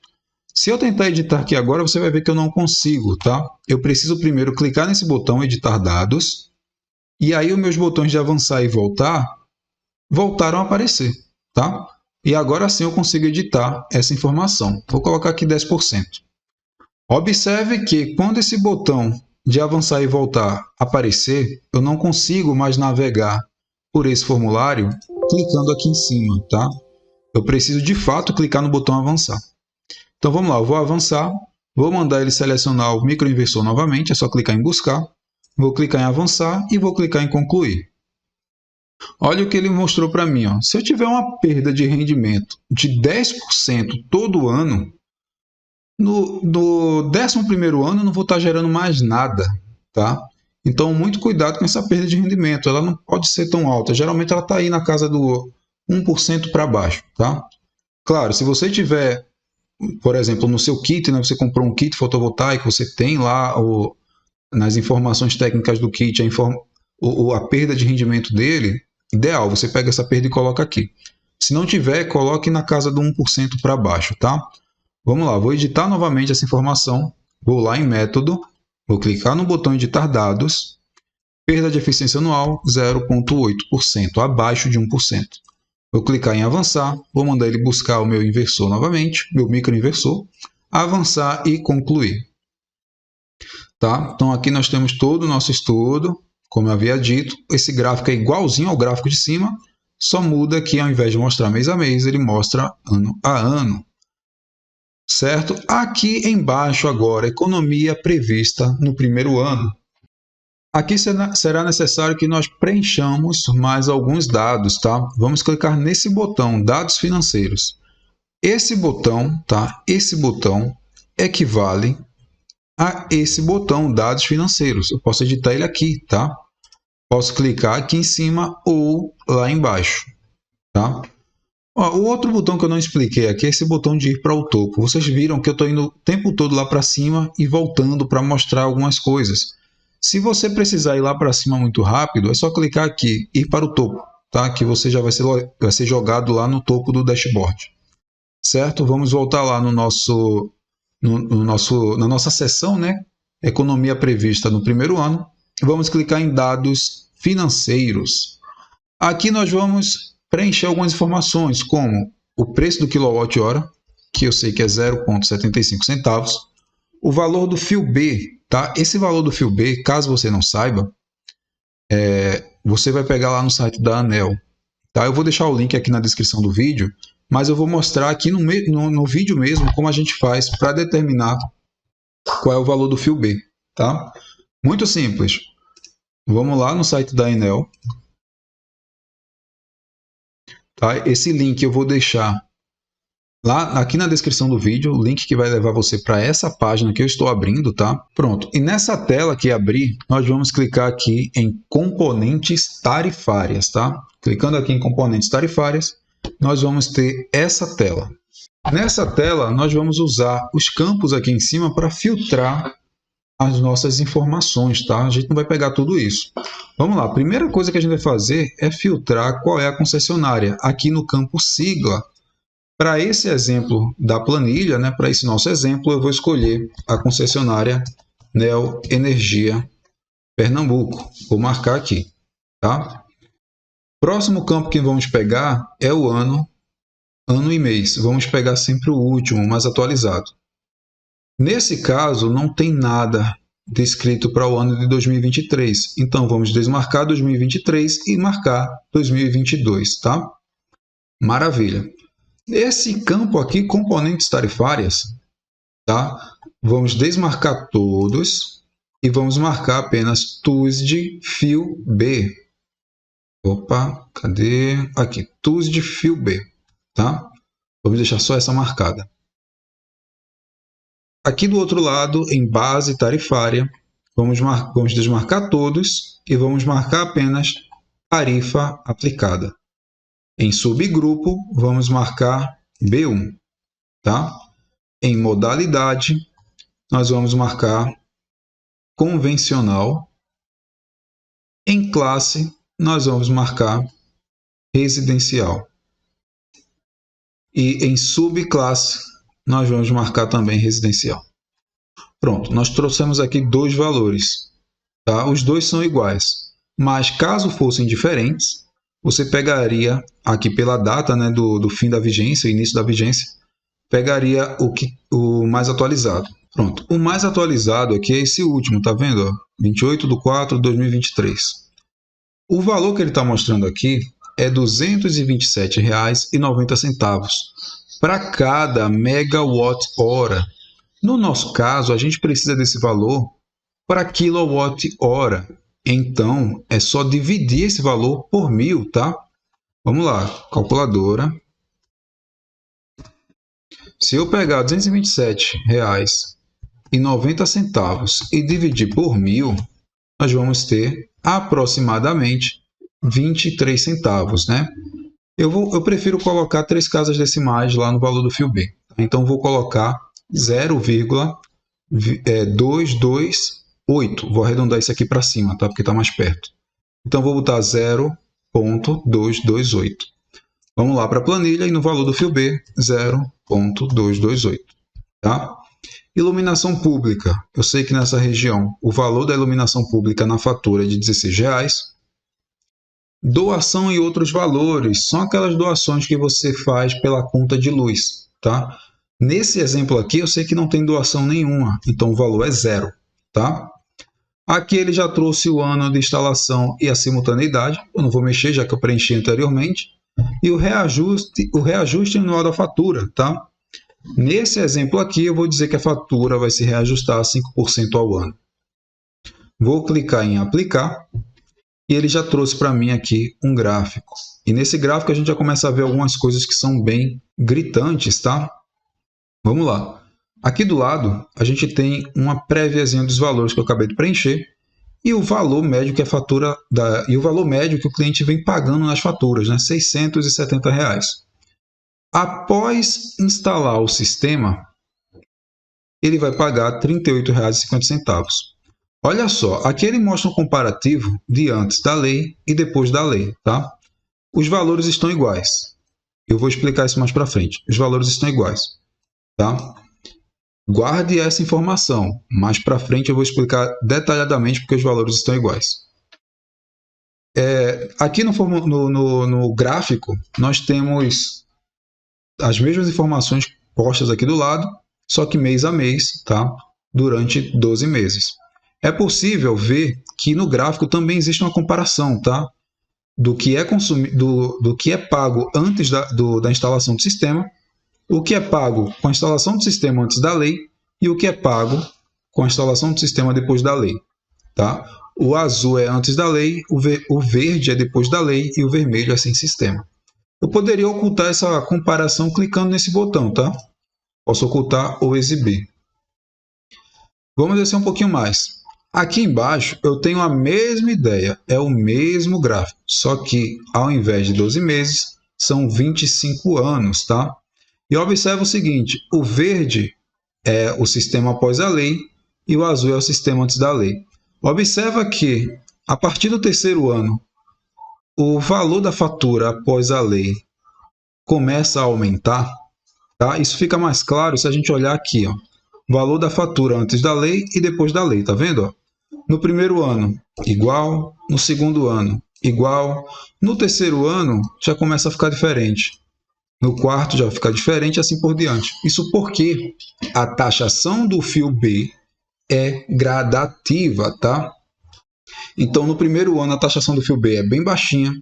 A: Se eu tentar editar aqui agora, você vai ver que eu não consigo, tá? Eu preciso primeiro clicar nesse botão editar dados, e aí os meus botões de avançar e voltar voltaram a aparecer, tá? E agora sim eu consigo editar essa informação. Vou colocar aqui 10%. Observe que quando esse botão de avançar e voltar aparecer, eu não consigo mais navegar por esse formulário clicando aqui em cima, tá? Eu preciso de fato clicar no botão avançar. Então vamos lá, eu vou avançar, vou mandar ele selecionar o microinversor novamente, é só clicar em buscar, vou clicar em avançar e vou clicar em concluir. Olha o que ele mostrou para mim, ó. Se eu tiver uma perda de rendimento de 10% todo ano, no 11º ano eu não vou estar gerando mais nada, tá? Então, muito cuidado com essa perda de rendimento. Ela não pode ser tão alta. Geralmente, ela está aí na casa do 1% para baixo, tá? Claro, se você tiver, por exemplo, no seu kit, né, você comprou um kit fotovoltaico, você tem lá nas informações técnicas do kit a perda de rendimento dele, ideal, você pega essa perda e coloca aqui. Se não tiver, coloque na casa do 1% para baixo, tá? Vamos lá, vou editar novamente essa informação, vou lá em método, vou clicar no botão editar dados, perda de eficiência anual 0,8%, abaixo de 1%. Vou clicar em avançar, vou mandar ele buscar o meu inversor novamente, meu microinversor, avançar e concluir. Tá? Então aqui nós temos todo o nosso estudo, como eu havia dito, esse gráfico é igualzinho ao gráfico de cima, só muda que ao invés de mostrar mês a mês, ele mostra ano a ano. Certo? Aqui embaixo agora, economia prevista no primeiro ano. Aqui será necessário que nós preenchamos mais alguns dados, tá? Vamos clicar nesse botão, dados financeiros. Esse botão, tá? Esse botão equivale a esse botão, dados financeiros. Eu posso editar ele aqui, tá? Posso clicar aqui em cima ou lá embaixo, tá? Ó, o outro botão que eu não expliquei aqui é esse botão de ir para o topo. Vocês viram que eu estou indo o tempo todo lá para cima e voltando para mostrar algumas coisas. Se você precisar ir lá para cima muito rápido, é só clicar aqui, ir para o topo, tá? Que você já vai ser jogado lá no topo do dashboard. Certo? Vamos voltar lá na nossa seção, né? Economia prevista no primeiro ano. Vamos clicar em dados financeiros. Aqui nós vamos preencher algumas informações, como o preço do quilowatt-hora, que eu sei que é 0,75 centavos, o valor do fio B, tá? Esse valor do fio B, caso você não saiba, você vai pegar lá no site da ANEEL, tá? Eu vou deixar o link aqui na descrição do vídeo, mas eu vou mostrar aqui no vídeo mesmo como a gente faz para determinar qual é o valor do fio B, tá? Muito simples. Vamos lá no site da ANEEL. Tá? Esse link eu vou deixar lá aqui na descrição do vídeo, o link que vai levar você para essa página que eu estou abrindo, tá? Pronto. E nessa tela que abrir, nós vamos clicar aqui em componentes tarifárias, tá? Clicando aqui em componentes tarifárias, nós vamos ter essa tela. Nessa tela, nós vamos usar os campos aqui em cima para filtrar as nossas informações, tá? A gente não vai pegar tudo isso. Vamos lá, a primeira coisa que a gente vai fazer é filtrar qual é a concessionária. Aqui no campo sigla, para esse exemplo da planilha, né, para esse nosso exemplo, eu vou escolher a concessionária Neo Energia Pernambuco. Vou marcar aqui, tá? Próximo campo que vamos pegar é o ano e mês. Vamos pegar sempre o último, mais atualizado. Nesse caso, não tem nada descrito para o ano de 2023. Então, vamos desmarcar 2023 e marcar 2022, tá? Maravilha. Esse campo aqui, componentes tarifárias, tá? Vamos desmarcar todos e vamos marcar apenas TUS de fio B. Opa, cadê? Aqui, TUS de fio B, tá? Vamos deixar só essa marcada. Aqui do outro lado, em base tarifária, vamos desmarcar todos e vamos marcar apenas tarifa aplicada. Em subgrupo, vamos marcar B1, tá? Em modalidade, nós vamos marcar convencional. Em classe, nós vamos marcar residencial. E em subclasse, nós vamos marcar também residencial. Pronto, nós trouxemos aqui dois valores, tá? Os dois são iguais, mas caso fossem diferentes, você pegaria aqui pela data, né, do fim da vigência, início da vigência, pegaria o mais atualizado. Pronto, o mais atualizado aqui é esse último, tá vendo? 28/4/2023. O valor que ele está mostrando aqui é R$ 227,90 para cada megawatt-hora. No nosso caso, a gente precisa desse valor para quilowatt-hora. Então, é só dividir esse valor por 1000, tá? Vamos lá, calculadora. Se eu pegar R$ 227,90 e dividir por 1000, nós vamos ter aproximadamente 23 centavos, né? Eu prefiro colocar 3 casas decimais lá no valor do fio B. Então, vou colocar 0,228. Vou arredondar isso aqui para cima, tá? Porque está mais perto. Então, vou botar 0,228. Vamos lá para a planilha e no valor do fio B, 0,228. Tá? Iluminação pública. Eu sei que nessa região o valor da iluminação pública na fatura é de R$ 16. Doação e outros valores são aquelas doações que você faz pela conta de luz, tá? Nesse exemplo aqui, eu sei que não tem doação nenhuma, então o valor é 0, tá? Aqui ele já trouxe o ano de instalação e a simultaneidade, eu não vou mexer, já que eu preenchi anteriormente, e o reajuste anual da fatura, tá? Nesse exemplo aqui, eu vou dizer que a fatura vai se reajustar a 5% ao ano. Vou clicar em aplicar. E ele já trouxe para mim aqui um gráfico. E nesse gráfico a gente já começa a ver algumas coisas que são bem gritantes, tá? Vamos lá. Aqui do lado, a gente tem uma préviazinha dos valores que eu acabei de preencher. e o valor médio que a fatura e o valor médio que o cliente vem pagando nas faturas, né? R$ 670. Após instalar o sistema, ele vai pagar R$ 38,50. Olha só, aqui ele mostra um comparativo de antes da lei e depois da lei, tá? Os valores estão iguais. Eu vou explicar isso mais para frente. Os valores estão iguais, tá? Guarde essa informação. Mais para frente eu vou explicar detalhadamente porque os valores estão iguais. Aqui no gráfico, nós temos as mesmas informações postas aqui do lado, só que mês a mês, tá? Durante 12 meses. É possível ver que no gráfico também existe uma comparação, tá? Do que é pago antes da instalação do sistema, o que é pago com a instalação do sistema antes da lei e o que é pago com a instalação do sistema depois da lei, tá? O azul é antes da lei, o verde é depois da lei e o vermelho é sem sistema. Eu poderia ocultar essa comparação clicando nesse botão, tá? Posso ocultar ou exibir. Vamos descer um pouquinho mais. Aqui embaixo eu tenho a mesma ideia, é o mesmo gráfico, só que ao invés de 12 meses, são 25 anos, tá? E observa o seguinte, o verde é o sistema após a lei e o azul é o sistema antes da lei. Observa que, a partir do terceiro ano, o valor da fatura após a lei começa a aumentar, tá? Isso fica mais claro se a gente olhar aqui, ó. Valor da fatura antes da lei e depois da lei, tá vendo? Ó? No primeiro ano, igual. No segundo ano, igual. No terceiro ano, já começa a ficar diferente. No quarto, já fica diferente, assim por diante. Isso porque a taxação do fio B é gradativa, tá? Então, no primeiro ano, a taxação do fio B é bem baixinha.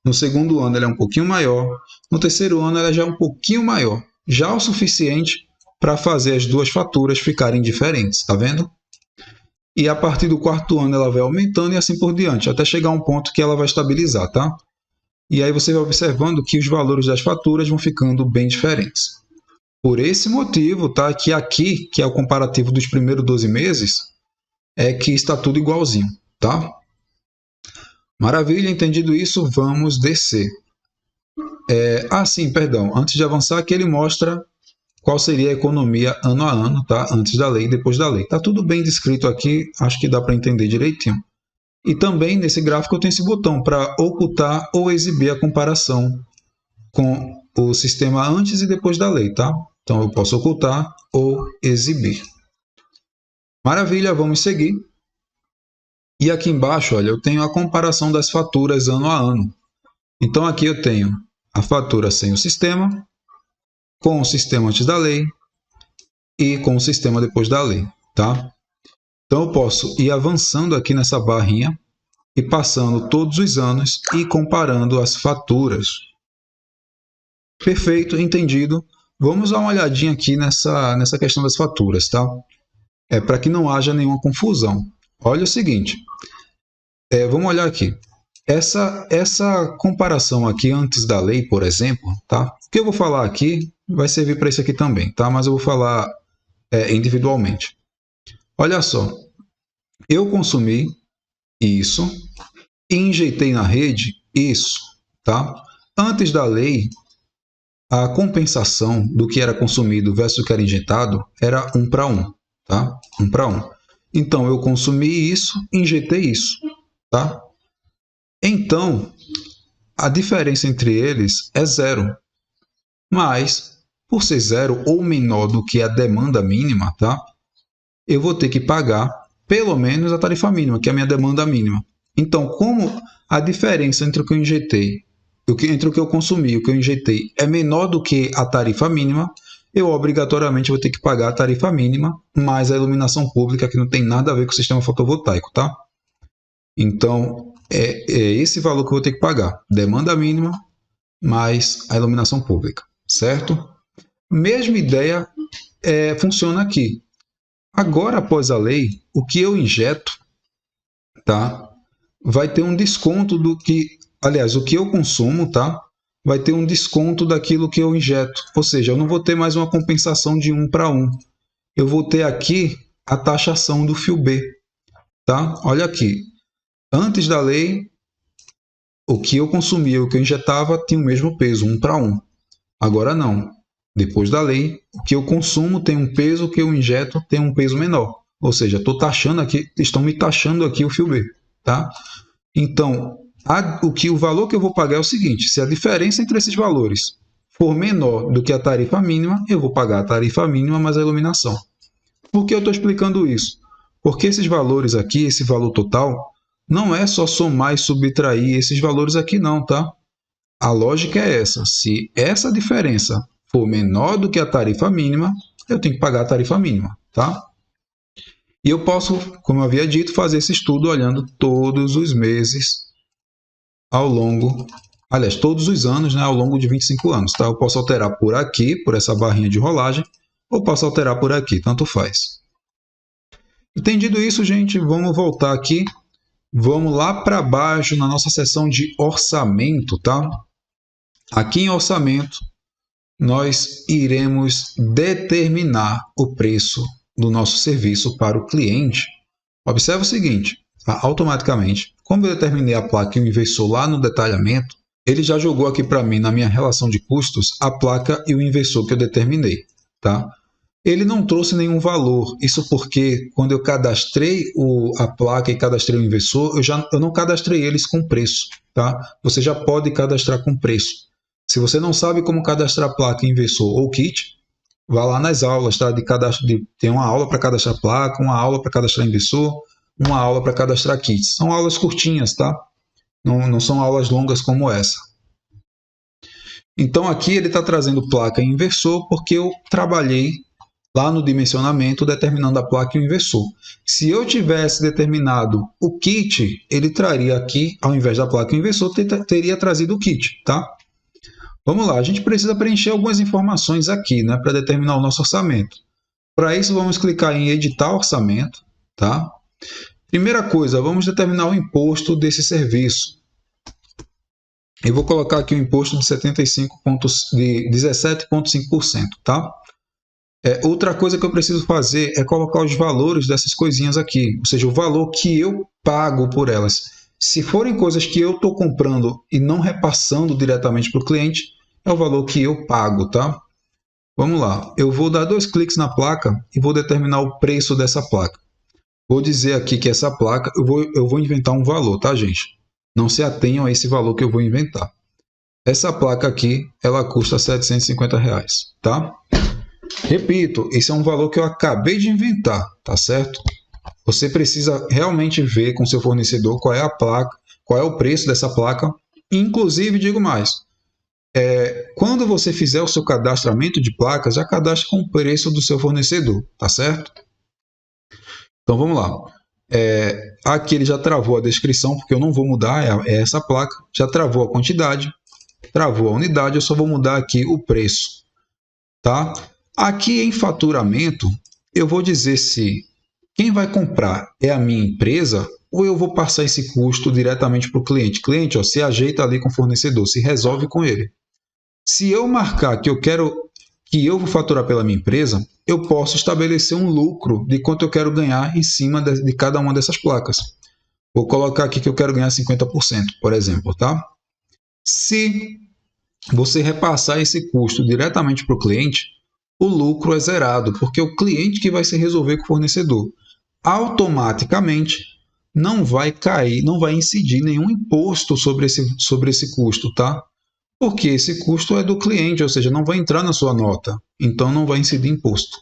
A: No segundo ano, ela é um pouquinho maior. No terceiro ano, ela já é um pouquinho maior. Já o suficiente para fazer as duas faturas ficarem diferentes, tá vendo? E a partir do quarto ano ela vai aumentando e assim por diante, até chegar a um ponto que ela vai estabilizar, tá? E aí você vai observando que os valores das faturas vão ficando bem diferentes. Por esse motivo, tá? Que aqui, que é o comparativo dos primeiros 12 meses, é que está tudo igualzinho, tá? Maravilha, entendido isso, vamos descer. Sim, perdão, antes de avançar, aqui ele mostra qual seria a economia ano a ano, tá? Antes da lei e depois da lei. Tá tudo bem descrito aqui, acho que dá para entender direitinho. E também nesse gráfico eu tenho esse botão para ocultar ou exibir a comparação com o sistema antes e depois da lei, tá? Então eu posso ocultar ou exibir. Maravilha, vamos seguir. E aqui embaixo, olha, eu tenho a comparação das faturas ano a ano. Então aqui eu tenho a fatura sem o sistema, com o sistema antes da lei e com o sistema depois da lei, tá? Então eu posso ir avançando aqui nessa barrinha e passando todos os anos e comparando as faturas. Perfeito, entendido. Vamos dar uma olhadinha aqui nessa questão das faturas, tá? Para que não haja nenhuma confusão. Olha o seguinte, vamos olhar aqui. Essa comparação aqui antes da lei, por exemplo, tá? O que eu vou falar aqui vai servir para isso aqui também, tá? Mas eu vou falar individualmente. Olha só, eu consumi isso e injetei na rede isso, tá? Antes da lei, a compensação do que era consumido versus o que era injetado era 1 para 1, tá? 1 para 1. Então, eu consumi isso e injetei isso, tá? Então, a diferença entre eles é zero. Mas, por ser zero ou menor do que a demanda mínima, tá? Eu vou ter que pagar pelo menos a tarifa mínima, que é a minha demanda mínima. Então, como a diferença entre o que eu injetei, entre o que eu consumi e o que eu injetei é menor do que a tarifa mínima, eu obrigatoriamente vou ter que pagar a tarifa mínima mais a iluminação pública, que não tem nada a ver com o sistema fotovoltaico, tá? Então, é esse valor que eu vou ter que pagar. Demanda mínima mais a iluminação pública, certo? Mesma ideia funciona aqui. Agora, após a lei, o que eu injeto, tá, vai ter um desconto do que... Aliás, o que eu consumo, tá, vai ter um desconto daquilo que eu injeto. Ou seja, eu não vou ter mais uma compensação de 1 para 1. Eu vou ter aqui a taxação do fio B. tá? Olha aqui, antes da lei, o que eu consumia, o que eu injetava tinha o mesmo peso, 1 para 1. Agora não. Depois da lei, o que eu consumo tem um peso, o que eu injeto tem um peso menor. Ou seja, estou taxando aqui, estão me taxando aqui o fio B, tá? Então, o valor que eu vou pagar é o seguinte: se a diferença entre esses valores for menor do que a tarifa mínima, eu vou pagar a tarifa mínima mais a iluminação. Por que eu estou explicando isso? Porque esses valores aqui, esse valor total, não é só somar e subtrair esses valores aqui não, tá? A lógica é essa: se essa diferença for menor do que a tarifa mínima, eu tenho que pagar a tarifa mínima, tá? E eu posso, como eu havia dito, fazer esse estudo olhando todos os meses ao longo, aliás, todos os anos, né, ao longo de 25 anos, tá? Eu posso alterar por aqui, por essa barrinha de rolagem, ou posso alterar por aqui, tanto faz. Entendido isso, gente, vamos voltar aqui. Vamos lá para baixo na nossa seção de orçamento, tá? Aqui em orçamento, nós iremos determinar o preço do nosso serviço para o cliente. Observe o seguinte, tá? Automaticamente, como eu determinei a placa e o inversor lá no detalhamento, ele já jogou aqui para mim, na minha relação de custos, a placa e o inversor que eu determinei, tá? Ele não trouxe nenhum valor, isso porque quando eu cadastrei a placa e cadastrei o inversor, eu não cadastrei eles com preço, tá? Você já pode cadastrar com preço. Se você não sabe como cadastrar placa, inversor ou kit, vá lá nas aulas, tá? Tem uma aula para cadastrar placa, uma aula para cadastrar inversor, uma aula para cadastrar kits. São aulas curtinhas, tá? Não são aulas longas como essa. Então aqui ele está trazendo placa e inversor porque eu trabalhei lá no dimensionamento determinando a placa e o inversor. Se eu tivesse determinado o kit, ele traria aqui, ao invés da placa e o inversor, teria trazido o kit, tá? Vamos lá, a gente precisa preencher algumas informações aqui, né, para determinar o nosso orçamento. Para isso, vamos clicar em editar orçamento, tá? Primeira coisa, vamos determinar o imposto desse serviço. Eu vou colocar aqui o imposto de 17,5%, tá? Outra coisa que eu preciso fazer é colocar os valores dessas coisinhas aqui, ou seja, o valor que eu pago por elas. Se forem coisas que eu estou comprando e não repassando diretamente para o cliente, é o valor que eu pago, tá? Vamos lá, eu vou dar 2 cliques na placa e vou determinar o preço dessa placa. Vou dizer aqui que essa placa, eu vou inventar um valor, tá, gente? Não se atenham a esse valor que eu vou inventar. Essa placa aqui, ela custa R$ 750, tá? Repito, esse é um valor que eu acabei de inventar, tá certo? Você precisa realmente ver com seu fornecedor qual é a placa, qual é o preço dessa placa. Inclusive, digo mais, quando você fizer o seu cadastramento de placas, já cadastre com o preço do seu fornecedor, tá certo? Então vamos lá. Aqui ele já travou a descrição, porque eu não vou mudar, é essa placa. Já travou a quantidade, travou a unidade, eu só vou mudar aqui o preço, tá? Aqui em faturamento, eu vou dizer se quem vai comprar é a minha empresa ou eu vou passar esse custo diretamente para o cliente. Cliente, ó, se ajeita ali com o fornecedor, se resolve com ele. Se eu marcar que eu vou faturar pela minha empresa, eu posso estabelecer um lucro de quanto eu quero ganhar em cima de cada uma dessas placas. Vou colocar aqui que eu quero ganhar 50%, por exemplo, tá? Se você repassar esse custo diretamente para o cliente, o lucro é zerado, porque é o cliente que vai se resolver com o fornecedor. Automaticamente não vai cair, não vai incidir nenhum imposto sobre esse custo, tá? Porque esse custo é do cliente, ou seja, não vai entrar na sua nota, então não vai incidir imposto.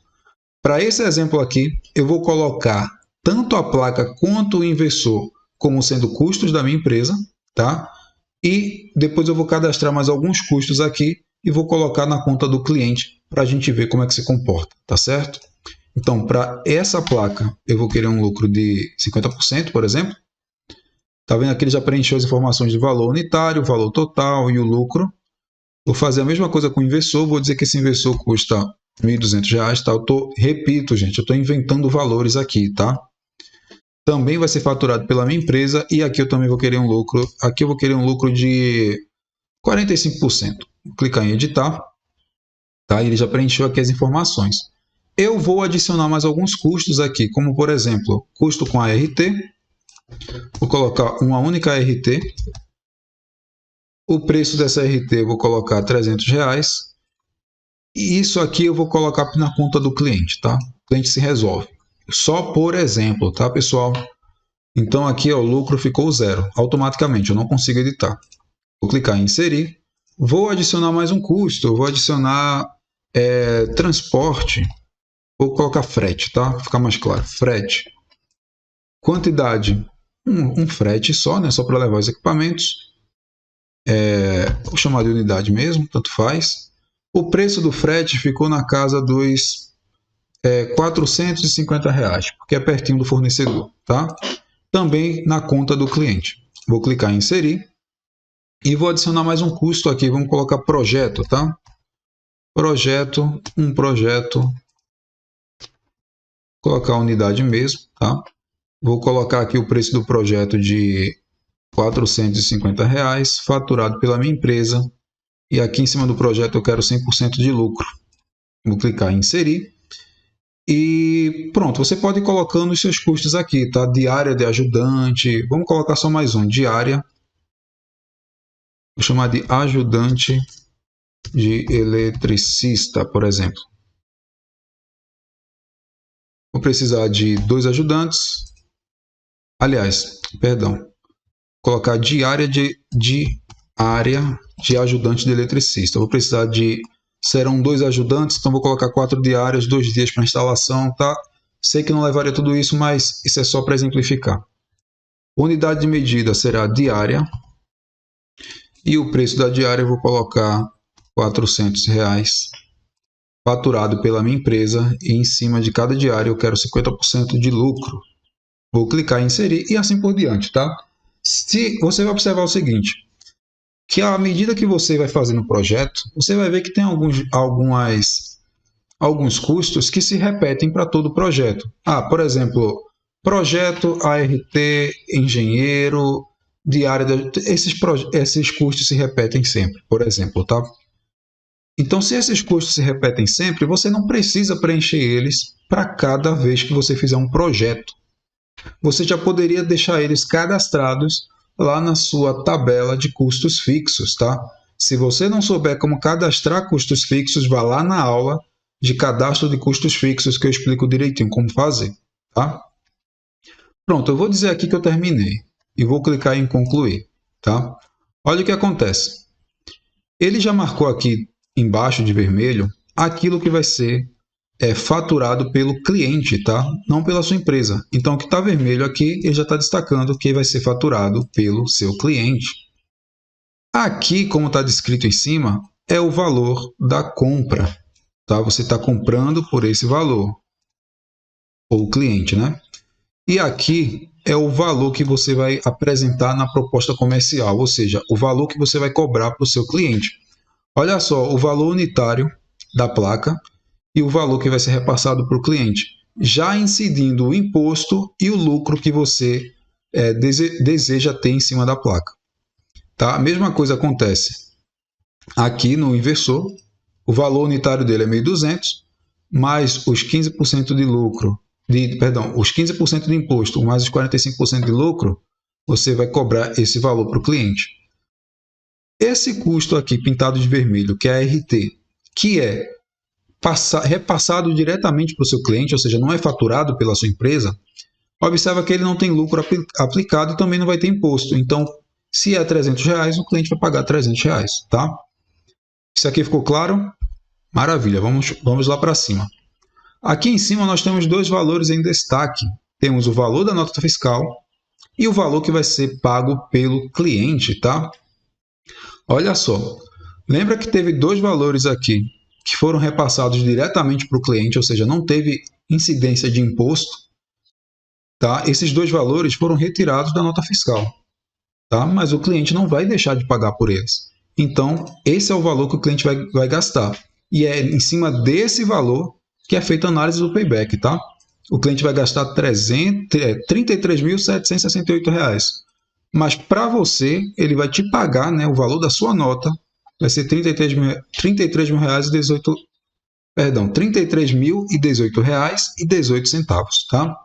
A: Para esse exemplo aqui, eu vou colocar tanto a placa quanto o inversor como sendo custos da minha empresa, tá? E depois eu vou cadastrar mais alguns custos aqui e vou colocar na conta do cliente para a gente ver como é que se comporta, tá certo? Então, para essa placa, eu vou querer um lucro de 50%, por exemplo. Tá vendo aqui? Ele já preencheu as informações de valor unitário, valor total e o lucro. Vou fazer a mesma coisa com o inversor, vou dizer que esse inversor custa R$ 1.200, tá? Repito, gente, eu estou inventando valores aqui, tá? Também vai ser faturado pela minha empresa e aqui eu também vou querer um lucro, aqui eu vou querer um lucro de 45%. Vou clicar em editar, tá? E ele já preencheu aqui as informações. Eu vou adicionar mais alguns custos aqui, como por exemplo, custo com ART. Vou colocar uma única ART. O preço dessa ART eu vou colocar R$300. E isso aqui eu vou colocar na conta do cliente, tá? O cliente se resolve. Só por exemplo, tá, pessoal? Então aqui ó, o lucro ficou 0, automaticamente, eu não consigo editar. Vou clicar em inserir. Vou adicionar mais um custo, eu vou adicionar transporte. Vou colocar frete, tá? Para ficar mais claro. Frete. Quantidade, um frete só, né? Só para levar os equipamentos. Vou chamar de unidade mesmo, tanto faz. O preço do frete ficou na casa dos R$450, porque é pertinho do fornecedor, tá? Também na conta do cliente. Vou clicar em inserir e vou adicionar mais um custo aqui. Vamos colocar projeto, tá? Projeto, projeto. Colocar a unidade mesmo, tá? Vou colocar aqui o preço do projeto de R$450, faturado pela minha empresa. E aqui em cima do projeto eu quero 100% de lucro. Vou clicar em inserir. E pronto, você pode ir colocando os seus custos aqui, tá? Diária de ajudante. Vamos colocar só mais um, diária. Vou chamar de ajudante de eletricista, por exemplo. Vou precisar de 2 ajudantes. Aliás, perdão. Vou colocar diária de ajudante de eletricista. Vou precisar de... Serão 2 ajudantes, então vou colocar 4 diárias, 2 dias para instalação, tá? Sei que não levaria tudo isso, mas isso é só para exemplificar. Unidade de medida será diária. E o preço da diária eu vou colocar R$400, faturado pela minha empresa. E em cima de cada diária eu quero 50% de lucro. Vou clicar em inserir e assim por diante, tá? Se você vai observar o seguinte, que à medida que você vai fazendo o projeto, você vai ver que tem alguns custos que se repetem para todo o projeto. Por exemplo, projeto, ART, engenheiro, diária, esses custos se repetem sempre, por exemplo, tá? Então, se esses custos se repetem sempre, você não precisa preencher eles para cada vez que você fizer um projeto. Você já poderia deixar eles cadastrados lá na sua tabela de custos fixos, tá? Se você não souber como cadastrar custos fixos, vá lá na aula de cadastro de custos fixos que eu explico direitinho como fazer, tá? Pronto, eu vou dizer aqui que eu terminei e vou clicar em concluir, tá? Olha o que acontece. Ele já marcou aqui embaixo de vermelho aquilo que vai ser faturado pelo cliente, tá? Não pela sua empresa. Então, o que está vermelho aqui, ele já está destacando que vai ser faturado pelo seu cliente. Aqui, como está descrito em cima, é o valor da compra, tá? Você está comprando por esse valor, ou o cliente, né? E aqui é o valor que você vai apresentar na proposta comercial, ou seja, o valor que você vai cobrar para o seu cliente. Olha só, o valor unitário da placa e o valor que vai ser repassado para o cliente, já incidindo o imposto e o lucro que você deseja ter em cima da placa. Tá? A mesma coisa acontece aqui no inversor, o valor unitário dele é 1.200, mais os 15% de lucro, os 15% de imposto, mais os 45% de lucro, você vai cobrar esse valor para o cliente. Esse custo aqui, pintado de vermelho, que é a RT, que é repassado diretamente para o seu cliente, ou seja, não é faturado pela sua empresa, observa que ele não tem lucro aplicado e também não vai ter imposto. Então, se é R$300, o cliente vai pagar R$300, tá? Isso aqui ficou claro? Maravilha, vamos lá para cima. Aqui em cima nós temos 2 valores em destaque. Temos o valor da nota fiscal e o valor que vai ser pago pelo cliente, tá? Olha só, lembra que teve 2 valores aqui que foram repassados diretamente para o cliente, ou seja, não teve incidência de imposto, tá? Esses 2 valores foram retirados da nota fiscal, tá? Mas o cliente não vai deixar de pagar por eles. Então, esse é o valor que o cliente vai gastar. E é em cima desse valor que é feita a análise do payback, tá? O cliente vai gastar R$ 33.768. Mas para você, ele vai te pagar, né, o valor da sua nota, vai ser R$ 33.018. Perdão, R$ 33.018,18, tá?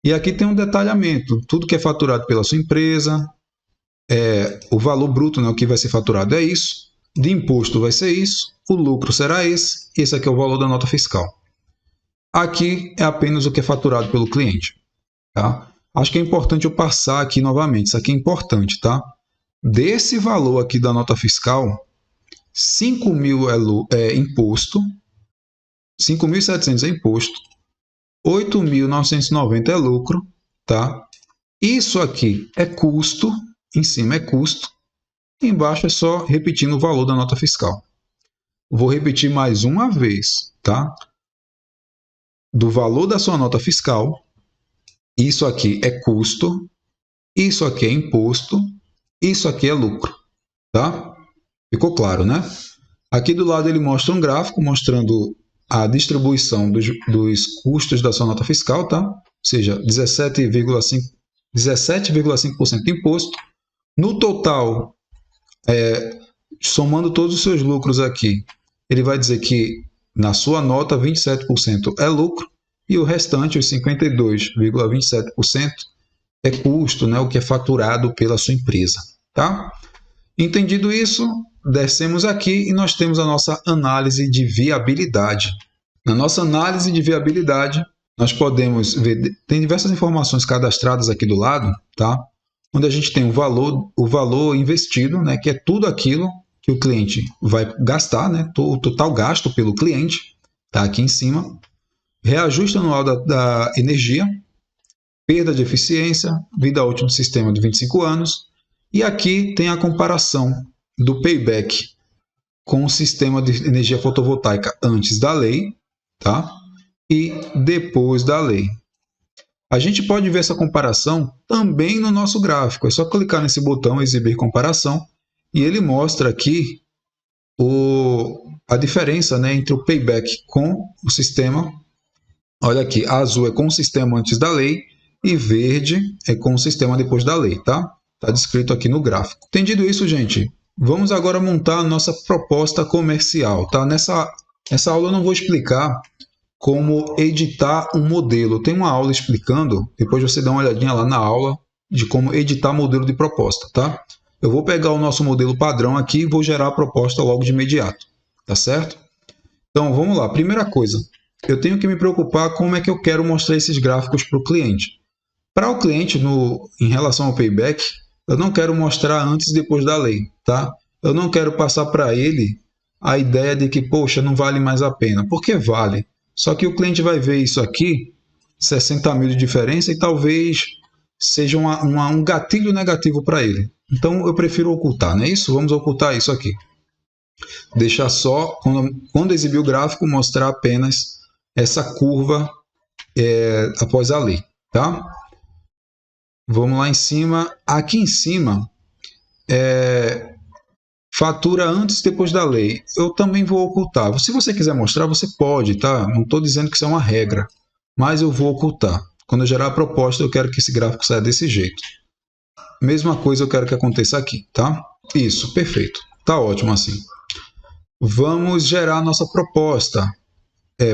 A: E aqui tem um detalhamento, tudo que é faturado pela sua empresa, o valor bruto, né, o que vai ser faturado é isso, de imposto vai ser isso, o lucro será esse aqui é o valor da nota fiscal. Aqui é apenas o que é faturado pelo cliente, tá? Acho que é importante eu passar aqui novamente, isso aqui é importante, tá? Desse valor aqui da nota fiscal, 5.000 é imposto, 5.700 é imposto, 8.990 é lucro, tá? Isso aqui é custo, em cima é custo, embaixo é só repetindo o valor da nota fiscal. Vou repetir mais uma vez, tá? Do valor da sua nota fiscal, isso aqui é custo, isso aqui é imposto, isso aqui é lucro, tá? Ficou claro, né? Aqui do lado ele mostra um gráfico mostrando a distribuição dos custos da sua nota fiscal, tá? Ou seja, 17,5% de imposto. No total, somando todos os seus lucros aqui, ele vai dizer que na sua nota 27% é lucro e o restante, os 52,27%, é custo, né, o que é faturado pela sua empresa, tá? Entendido isso, descemos aqui e nós temos a nossa análise de viabilidade. Na nossa análise de viabilidade, nós podemos ver, tem diversas informações cadastradas aqui do lado, tá? Onde a gente tem o valor investido, né, que é tudo aquilo que o cliente vai gastar, né, o total gasto pelo cliente, tá aqui em cima. Reajuste anual da energia, perda de eficiência, vida útil do sistema de 25 anos. E aqui tem a comparação do payback com o sistema de energia fotovoltaica antes da lei, tá? E depois da lei. A gente pode ver essa comparação também no nosso gráfico. É só clicar nesse botão exibir comparação e ele mostra aqui a diferença, né, entre o payback com o sistema. Olha aqui, azul é com o sistema antes da lei e verde é com o sistema depois da lei, tá? Está descrito aqui no gráfico. Entendido isso, gente? Vamos agora montar a nossa proposta comercial, tá? Nessa aula eu não vou explicar como editar um modelo. Tem uma aula explicando, depois você dá uma olhadinha lá na aula de como editar modelo de proposta, tá? Eu vou pegar o nosso modelo padrão aqui e vou gerar a proposta logo de imediato, tá certo? Então, vamos lá. Primeira coisa, eu tenho que me preocupar como é que eu quero mostrar esses gráficos para o cliente. Para o cliente, em relação ao payback, eu não quero mostrar antes e depois da lei, tá? Eu não quero passar para ele a ideia de que, poxa, não vale mais a pena. Porque vale. Só que o cliente vai ver isso aqui, 60 mil de diferença, e talvez seja um gatilho negativo para ele. Então, eu prefiro ocultar, não é isso? Vamos ocultar isso aqui. Deixar só, quando exibir o gráfico, mostrar apenas essa curva após a lei, tá? Vamos lá em cima. Aqui em cima, fatura antes e depois da lei. Eu também vou ocultar. Se você quiser mostrar, você pode, tá? Não estou dizendo que isso é uma regra, mas eu vou ocultar. Quando eu gerar a proposta, eu quero que esse gráfico saia desse jeito. Mesma coisa eu quero que aconteça aqui, tá? Isso, perfeito. Tá ótimo assim. Vamos gerar a nossa proposta.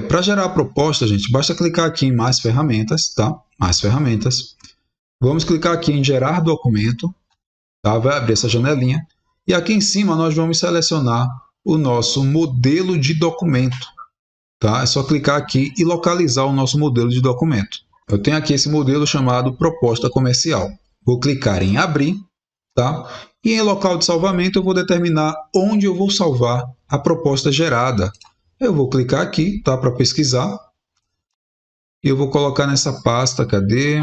A: Para gerar a proposta, gente, basta clicar aqui em mais ferramentas, tá? Mais ferramentas. Vamos clicar aqui em gerar documento, tá? Vai abrir essa janelinha. E aqui em cima nós vamos selecionar o nosso modelo de documento, tá? É só clicar aqui e localizar o nosso modelo de documento. Eu tenho aqui esse modelo chamado proposta comercial. Vou clicar em abrir, tá? E em local de salvamento eu vou determinar onde eu vou salvar a proposta gerada. Eu vou clicar aqui, tá? Para pesquisar. E eu vou colocar nessa pasta, cadê?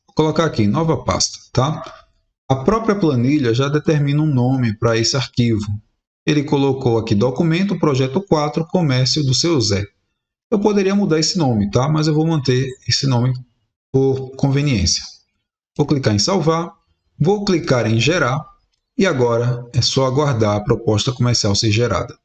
A: Vou colocar aqui, nova pasta, tá? A própria planilha já determina um nome para esse arquivo. Ele colocou aqui documento, projeto 4, comércio do seu Zé. Eu poderia mudar esse nome, tá? Mas eu vou manter esse nome por conveniência. Vou clicar em salvar, vou clicar em gerar e agora é só aguardar a proposta comercial ser gerada.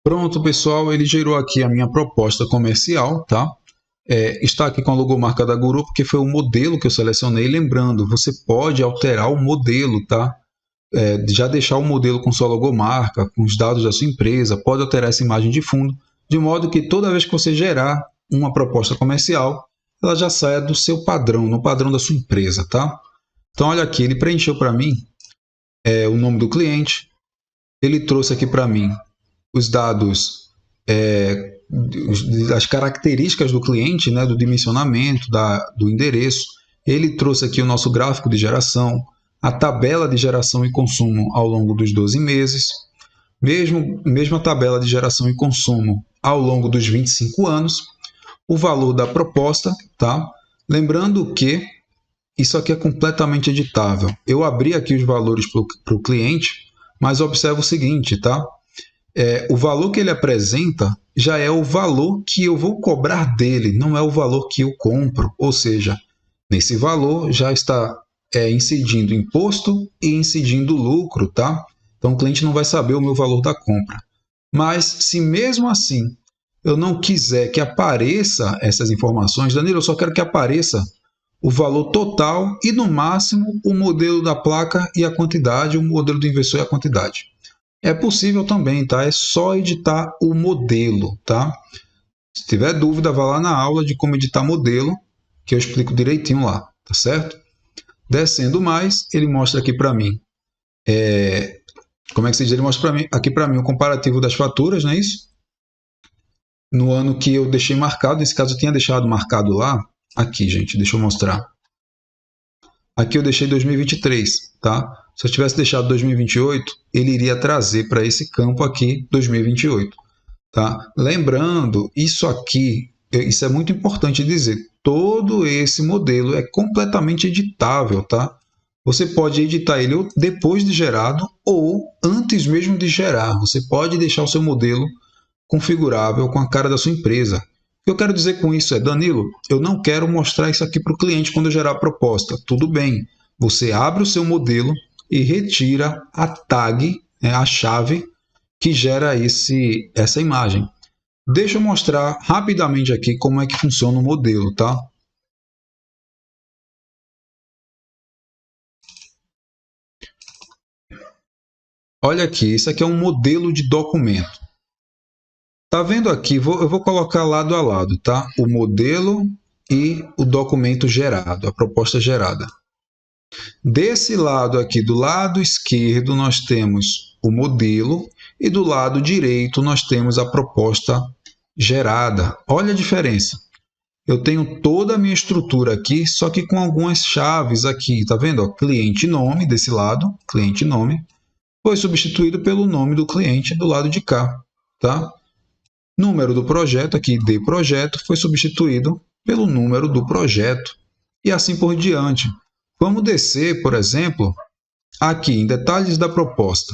A: Pronto, pessoal, ele gerou aqui a minha proposta comercial, tá? Está aqui com a logomarca da Guru, porque foi o modelo que eu selecionei. Lembrando, você pode alterar o modelo, tá? Já deixar o modelo com sua logomarca, com os dados da sua empresa, pode alterar essa imagem de fundo, de modo que toda vez que você gerar uma proposta comercial, ela já saia do seu padrão, no padrão da sua empresa, tá? Então, olha aqui, ele preencheu para mim o nome do cliente, ele trouxe aqui para mim os dados, as características do cliente, né, do dimensionamento, do endereço. Ele trouxe aqui o nosso gráfico de geração, a tabela de geração e consumo ao longo dos 12 meses, mesma tabela de geração e consumo ao longo dos 25 anos, o valor da proposta, tá? Lembrando que isso aqui é completamente editável. Eu abri aqui os valores para o cliente, mas observa o seguinte, tá? O valor que ele apresenta já é o valor que eu vou cobrar dele, não é o valor que eu compro. Ou seja, nesse valor já está incidindo imposto e incidindo lucro, tá? Então o cliente não vai saber o meu valor da compra. Mas se mesmo assim eu não quiser que apareça essas informações, Danilo, eu só quero que apareça o valor total e, no máximo, o modelo da placa e a quantidade, o modelo do inversor e a quantidade. É possível também, tá? É só editar o modelo, tá? Se tiver dúvida, vá lá na aula de como editar modelo, que eu explico direitinho lá, tá certo? Descendo mais, ele mostra aqui para mim, como é que se diz? Ele mostra aqui para mim o comparativo das faturas, não é isso? No ano que eu deixei marcado, nesse caso eu tinha deixado marcado lá, aqui, gente, deixa eu mostrar. Aqui eu deixei 2023, tá? Se eu tivesse deixado 2028, ele iria trazer para esse campo aqui 2028, tá? Lembrando, isso aqui, isso é muito importante dizer, todo esse modelo é completamente editável, tá? Você pode editar ele depois de gerado ou antes mesmo de gerar. Você pode deixar o seu modelo configurável com a cara da sua empresa. O que eu quero dizer com isso é, Danilo, eu não quero mostrar isso aqui para o cliente quando eu gerar a proposta. Tudo bem, você abre o seu modelo e retira a tag, né, a chave que gera essa imagem. Deixa eu mostrar rapidamente aqui como é que funciona o modelo, tá? Olha aqui, isso aqui é um modelo de documento. Tá vendo aqui? Eu vou colocar lado a lado, tá? O modelo e o documento gerado, a proposta gerada. Desse lado aqui, do lado esquerdo, nós temos o modelo e do lado direito nós temos a proposta gerada. Olha a diferença. Eu tenho toda a minha estrutura aqui, só que com algumas chaves aqui, tá vendo? Ó, cliente nome desse lado, cliente nome, foi substituído pelo nome do cliente do lado de cá, tá? Número do projeto, aqui de projeto, foi substituído pelo número do projeto e assim por diante. Vamos descer, por exemplo, aqui em detalhes da proposta.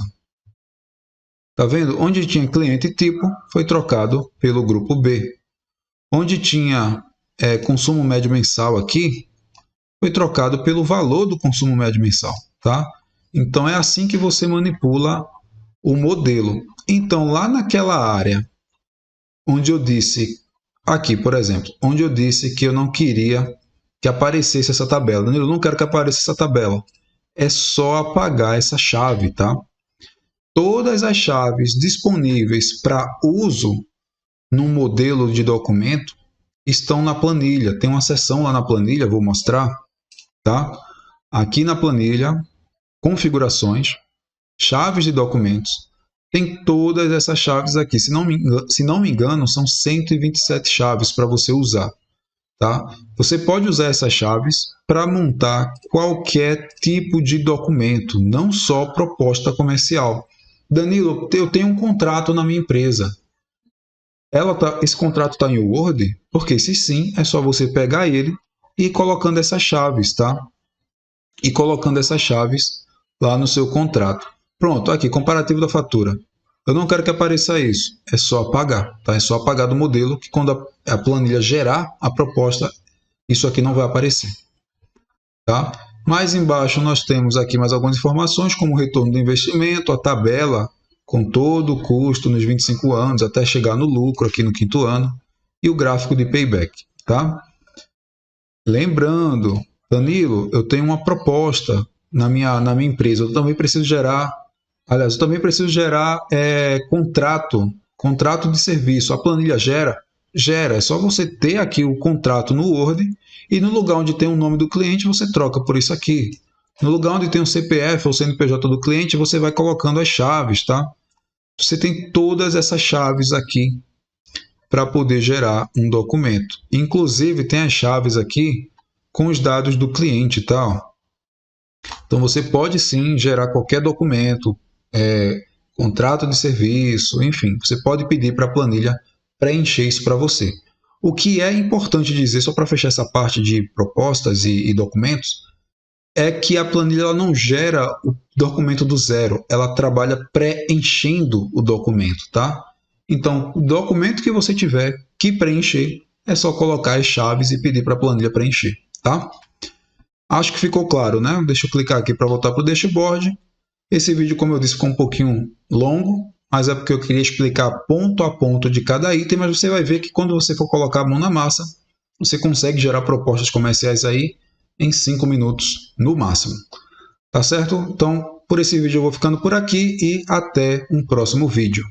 A: Tá vendo? Onde tinha cliente tipo, foi trocado pelo grupo B. Onde tinha consumo médio mensal aqui, foi trocado pelo valor do consumo médio mensal, tá? Então é assim que você manipula o modelo. Então lá naquela área onde eu disse, aqui por exemplo, onde eu disse que eu não queria que aparecesse essa tabela, eu não quero que apareça essa tabela, é só apagar essa chave, tá? Todas as chaves disponíveis para uso no modelo de documento estão na planilha. Tem uma seção lá na planilha, vou mostrar, tá? Aqui na planilha, configurações, chaves de documentos, tem todas essas chaves aqui. Se não me engano, são 127 chaves para você usar, tá? Você pode usar essas chaves para montar qualquer tipo de documento, não só proposta comercial. Danilo, eu tenho um contrato na minha empresa. Esse contrato está em Word? Porque se sim, é só você pegar ele e ir colocando essas chaves, tá? E colocando essas chaves lá no seu contrato. Pronto, aqui, comparativo da fatura. Eu não quero que apareça isso, é só apagar, tá? É só apagar do modelo que quando a planilha gerar a proposta, isso aqui não vai aparecer, tá? Mais embaixo nós temos aqui mais algumas informações, como o retorno do investimento, a tabela com todo o custo nos 25 anos até chegar no lucro aqui no 5º ano e o gráfico de payback, tá? Lembrando, Danilo, eu tenho uma proposta na minha empresa, eu também preciso gerar contrato de serviço. A planilha gera, é só você ter aqui o contrato no Word e no lugar onde tem o nome do cliente, você troca por isso aqui. No lugar onde tem o CPF ou CNPJ do cliente, você vai colocando as chaves, tá? Você tem todas essas chaves aqui para poder gerar um documento. Inclusive, tem as chaves aqui com os dados do cliente, tá? Então, você pode sim gerar qualquer documento, contrato de serviço, enfim, você pode pedir para a planilha preencher isso para você. O que é importante dizer, só para fechar essa parte de propostas e documentos, é que a planilha ela não gera o documento do zero, ela trabalha preenchendo o documento, tá? Então, o documento que você tiver que preencher, é só colocar as chaves e pedir para a planilha preencher, tá? Acho que ficou claro, né? Deixa eu clicar aqui para voltar para o dashboard. Esse vídeo, como eu disse, ficou um pouquinho longo, mas é porque eu queria explicar ponto a ponto de cada item, mas você vai ver que quando você for colocar a mão na massa, você consegue gerar propostas comerciais aí em 5 minutos no máximo. Tá certo? Então, por esse vídeo eu vou ficando por aqui e até um próximo vídeo.